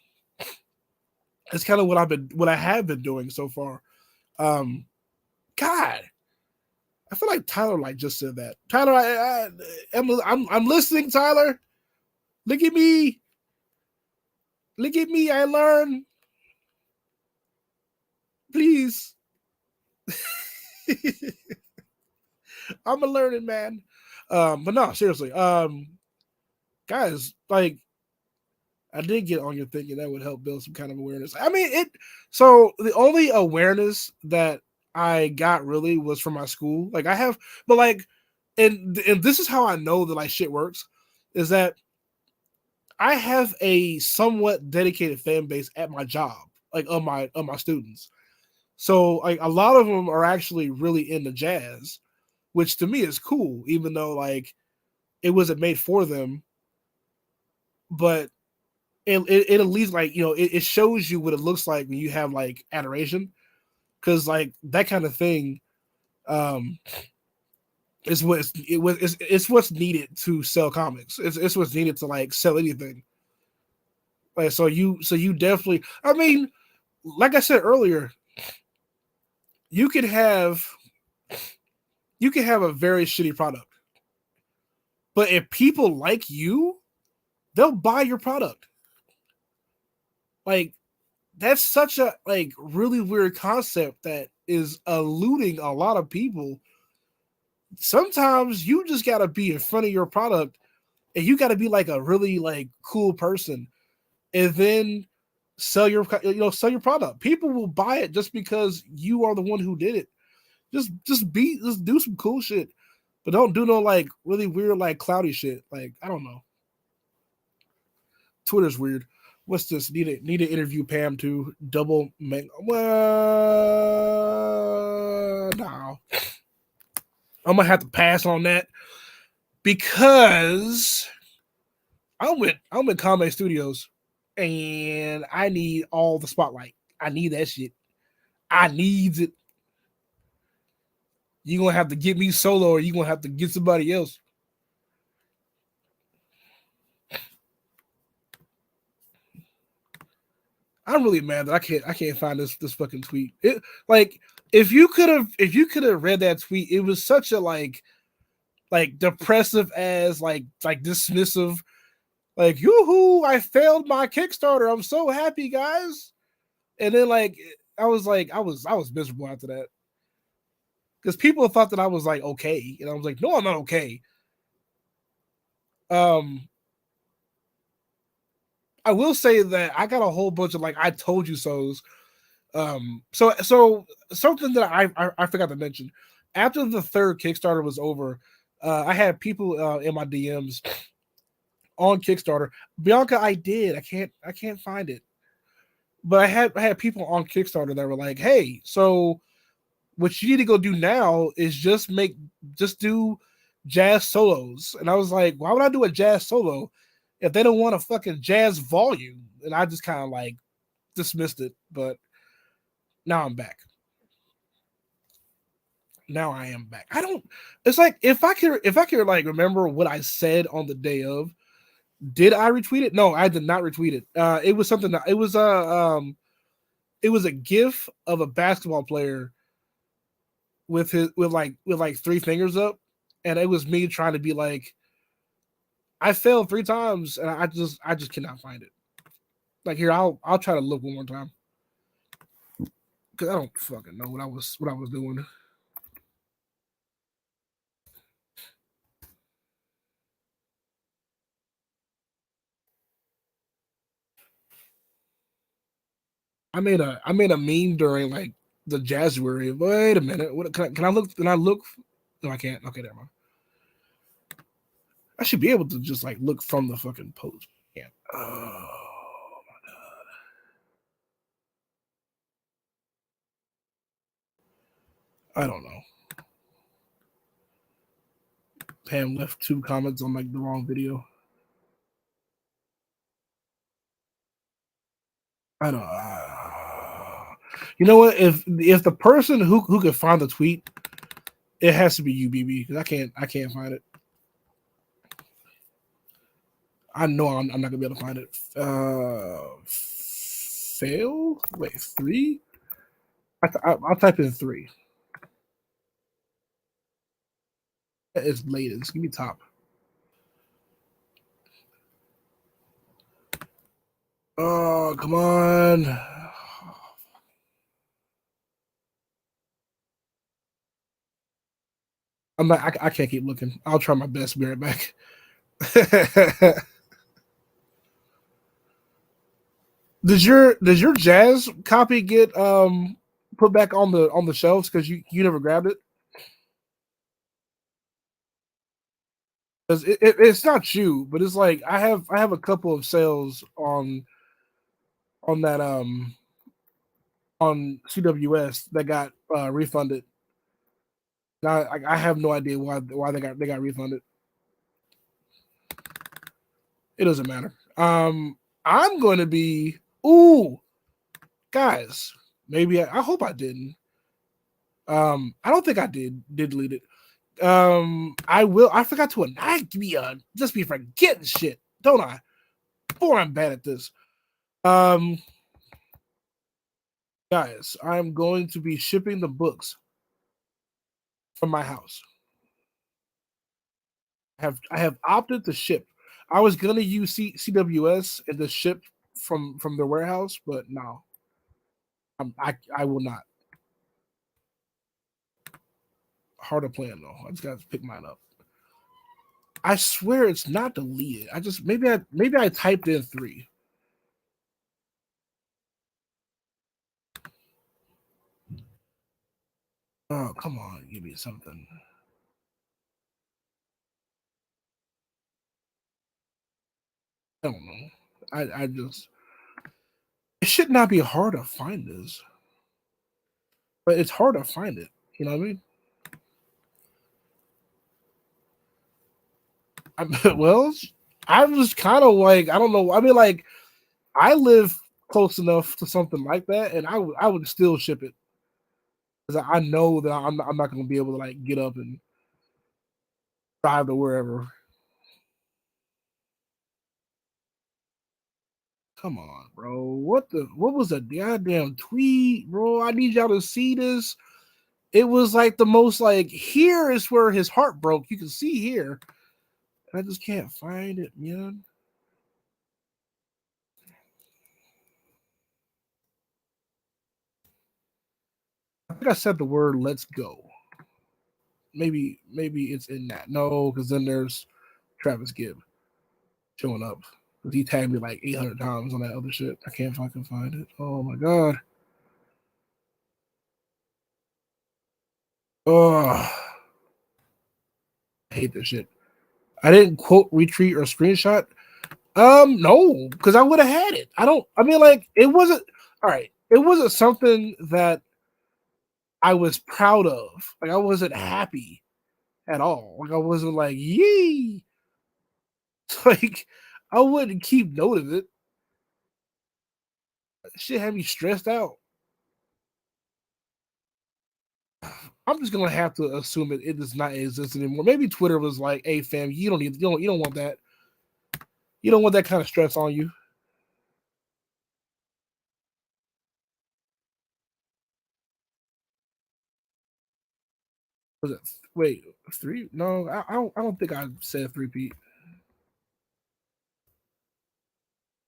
That's kind of what I have been doing so far. God, I feel like Tyler like just said that. Tyler, I'm listening. Tyler, look at me. Look at me. I learn. Please. I'm a learning man. But no, seriously. Guys, like, I did get on your thinking that would help build some kind of awareness. I mean, so the only awareness that I got really was from my school. Like I have, but like, and this is how I know that like shit works, is that I have a somewhat dedicated fan base at my job, like on my students. So like a lot of them are actually really into jazz, which to me is cool, even though like it wasn't made for them. But it at least like, you know, it shows you what it looks like when you have like adoration. Because like that kind of thing is it's what's needed to sell comics. It's what's needed to like sell anything. Like so you definitely, I mean, like I said earlier, you could have a very shitty product, but if people like you, they'll buy your product. Like, that's such a like really weird concept that is eluding a lot of people. Sometimes you just gotta be in front of your product, and you gotta be like a really like cool person, and then sell your product. People will buy it just because you are the one who did it. Just do some cool shit, but don't do no like really weird like cloudy shit. Like, I don't know. Twitter's weird. What's this? Need to interview Pam too. Double make. Well, no. I'm gonna have to pass on that because I'm with Comedy Studios, and I need all the spotlight. I need that shit. I need it. You gonna have to get me solo, or you gonna have to get somebody else. I'm really mad that I can't find this fucking tweet. It like if you could have read that tweet, it was such a like depressive as like dismissive, like yoo-hoo, I failed my Kickstarter. I'm so happy, guys. And then like I was miserable after that. Because people thought that I was like okay. And I was like, no, I'm not okay. Um I will say that I got a whole bunch of like I told you so's. So something that I forgot to mention. After the third Kickstarter was over, I had people in my DMs on Kickstarter. Bianca, I did. I can't find it. But I had people on Kickstarter that were like, "Hey, so what you need to go do now is just do jazz solos." And I was like, "Why would I do a jazz solo if they don't want a fucking jazz volume?" And I just kind of like dismissed it. But now I'm back. Now I am back. I don't. It's like if I could like remember what I said on the day of. Did I retweet it? No, I did not retweet it. It was something that it was a GIF of a basketball player with like three fingers up, and it was me trying to be like, I failed three times, and I just cannot find it. Like, here, I'll try to look one more time because I don't fucking know what I was doing. I made a meme during like the January. Wait a minute. What can I look? Can I look? No, I can't. Okay, there. I should be able to just like look from the fucking post. Yeah. Oh, I don't know. Pam left two comments on like the wrong video. I don't. You know what? If the person who could find the tweet, it has to be you, BB, because I can't find it. I know I'm not gonna be able to find it. Fail. Wait, three. I'll type in three. It's latest. Give me top. Oh, come on. I'm not. I can't keep looking. I'll try my best. Be right back. Does your jazz copy get put back on the shelves because you never grabbed it? 'Cause it's not you, but it's like I have a couple of sales on that on CWS that got refunded. I have no idea why they got refunded. It doesn't matter. I'm going to be ooh guys. Maybe I hope I didn't. I don't think I did delete it. I will. I forgot to just be forgetting shit, don't I? Boy, I'm bad at this. Um, guys, I'm going to be shipping the books from my house. I have opted to ship. I was gonna use CWS and the ship from their warehouse, but no, I will not. Harder plan though. I just got to pick mine up. I swear it's not deleted. I just maybe I typed in 3. Oh, come on, give me something. I don't know. I just it should not be hard to find this, but it's hard to find it. You know what I mean? Well, I was kind of like I don't know. I mean, like I live close enough to something like that, and I would still ship it because I know that I'm not going to be able to like get up and drive to wherever. Come on, bro. What was the goddamn tweet, bro? I need y'all to see this. It was like the most like here is where his heart broke. You can see here. I just can't find it, man. I think I said the word let's go. Maybe it's in that. No, because then there's Travis Gibb showing up. He tagged me like 800 times on that other shit. I can't fucking find it. Oh my god. Oh, I hate this shit. I didn't quote, retweet, or screenshot. No, because I would have had it. I mean, like, it wasn't all right. It wasn't something that I was proud of. Like, I wasn't happy at all. Like, I wasn't like, yee. Like, I wouldn't keep note of it. Shit had me stressed out. I'm just gonna have to assume it does not exist anymore. Maybe Twitter was like, "Hey, fam, you don't want that. You don't want that kind of stress on you." Was it wait 3? No, I don't think I said 3P.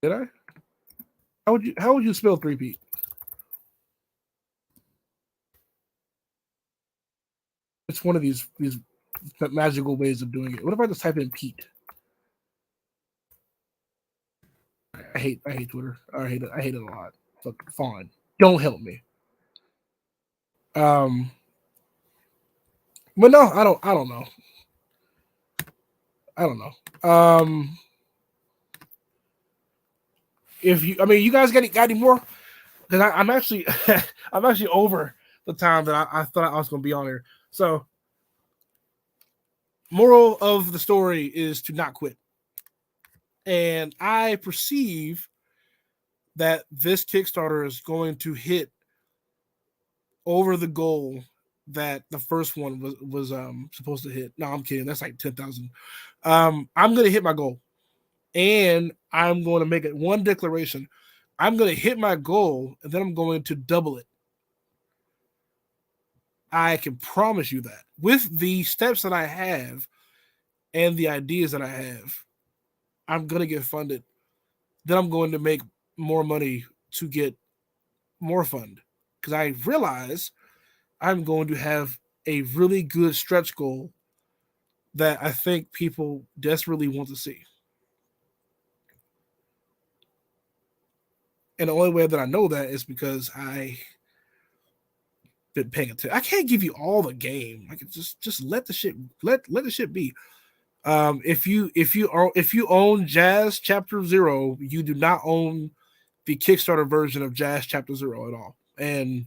Did I? How would you spell 3P? It's one of these magical ways of doing it. What if I just type in Pete? I hate Twitter. I hate it a lot. But fine. Don't help me. Um but no, I don't know. I don't know. If you I mean you guys got any more? Because I'm actually I'm actually over the time that I thought I was gonna be on here. So moral of the story is to not quit. And I perceive that this Kickstarter is going to hit over the goal that the first one was supposed to hit. No, I'm kidding. That's like 10,000. I'm gonna hit my goal, and I'm going to make it one declaration. I'm going to hit my goal, and then I'm going to double it. I can promise you that with the steps that I have and the ideas that I have, I'm going to get funded. Then I'm going to make more money to get more fund because I realize I'm going to have a really good stretch goal that I think people desperately want to see. And the only way that I know that is because I been paying attention. I can't give you all the game. Like just let the shit let the shit be. If you own Jazz Chapter Zero, you do not own the Kickstarter version of Jazz Chapter Zero at all. And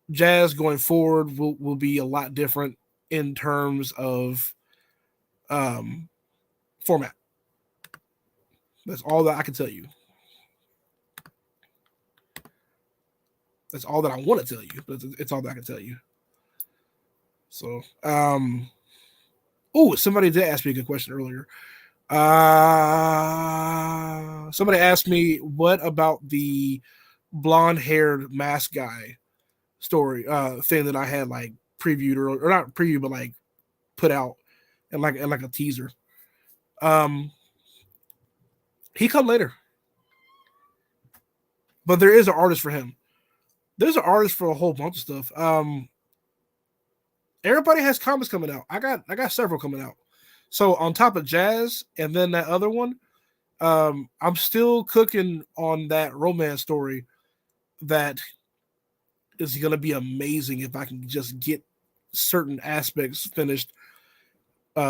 Jazz going forward will be a lot different in terms of format. That's all that I can tell you. That's all that I want to tell you, but it's all that I can tell you. So, oh, somebody did ask me a good question earlier. Somebody asked me, what about the blonde-haired mask guy story thing that I had like previewed or not previewed, but like put out and like a teaser. Um, He come later. But there is an artist for him. There's an artist for a whole bunch of stuff. Everybody has comics coming out. I got several coming out. So on top of Jazz and then that other one, I'm still cooking on that romance story that is going to be amazing if I can just get certain aspects finished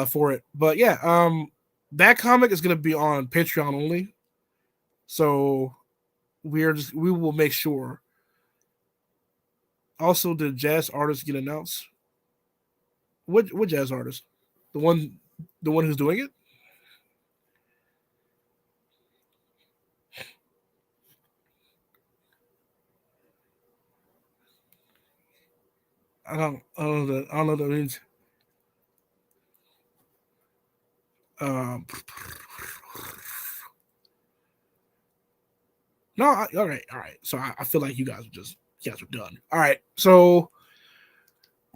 for it. But yeah, that comic is going to be on Patreon only. So we will make sure. Also, did Jazz artist get announced? What Jazz artist? The one who's doing it? I don't know what that means. No, all right. So I feel like you guys are done. All right, so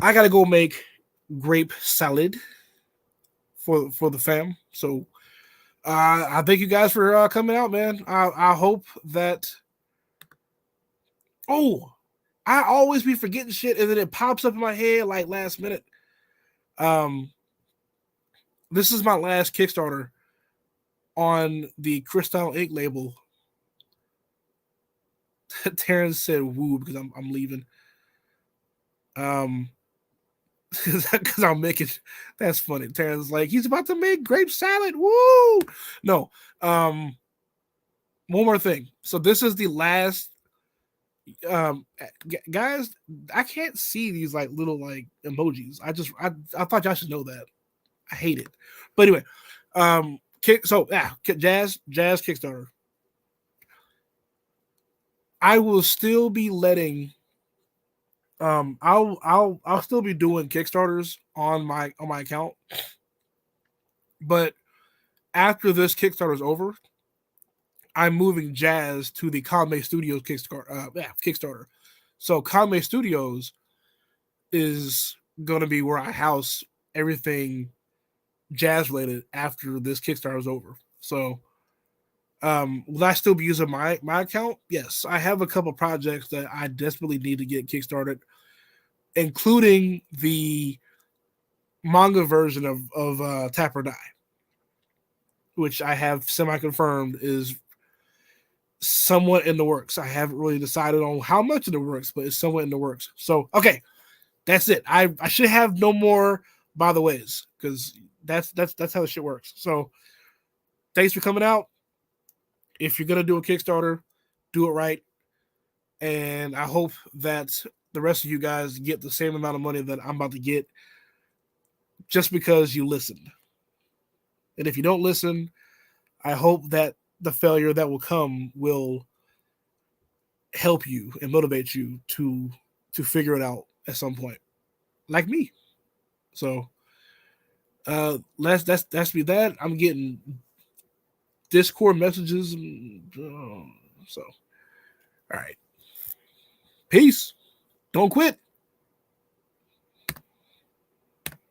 I gotta go make grape salad for the fam. So I thank you guys for coming out, man. I hope that. Oh, I always be forgetting shit, and then it pops up in my head like last minute. This is my last Kickstarter on the Christyle Inc label. Terrence said "woo" because I'm leaving. Because I'm making. That's funny. Terrence like he's about to make grape salad. Woo! No. One more thing. So this is the last. Guys, I can't see these like little like emojis. I thought y'all should know that. I hate it. But anyway, Jazz Kickstarter. I will still be letting I'll still be doing Kickstarters on my account. But after this Kickstarter is over, I'm moving Jazz to the Conway Studios Kickstarter. So Conway Studios is going to be where I house everything Jazz related after this Kickstarter is over. So will I still be using my account? Yes, I have a couple projects that I desperately need to get kickstarted, including the manga version of Tap or Die, which I have semi-confirmed is somewhat in the works. I haven't really decided on how much in the works, but it's somewhat in the works. So, okay, that's it. I should have no more by the ways because that's how the shit works. So, thanks for coming out. If you're gonna do a Kickstarter, do it right, and I hope that the rest of you guys get the same amount of money that I'm about to get, just because you listened. And if you don't listen, I hope that the failure that will come will help you and motivate you to figure it out at some point, like me. So that's me. That I'm getting Discord messages, so all right, peace. Don't quit.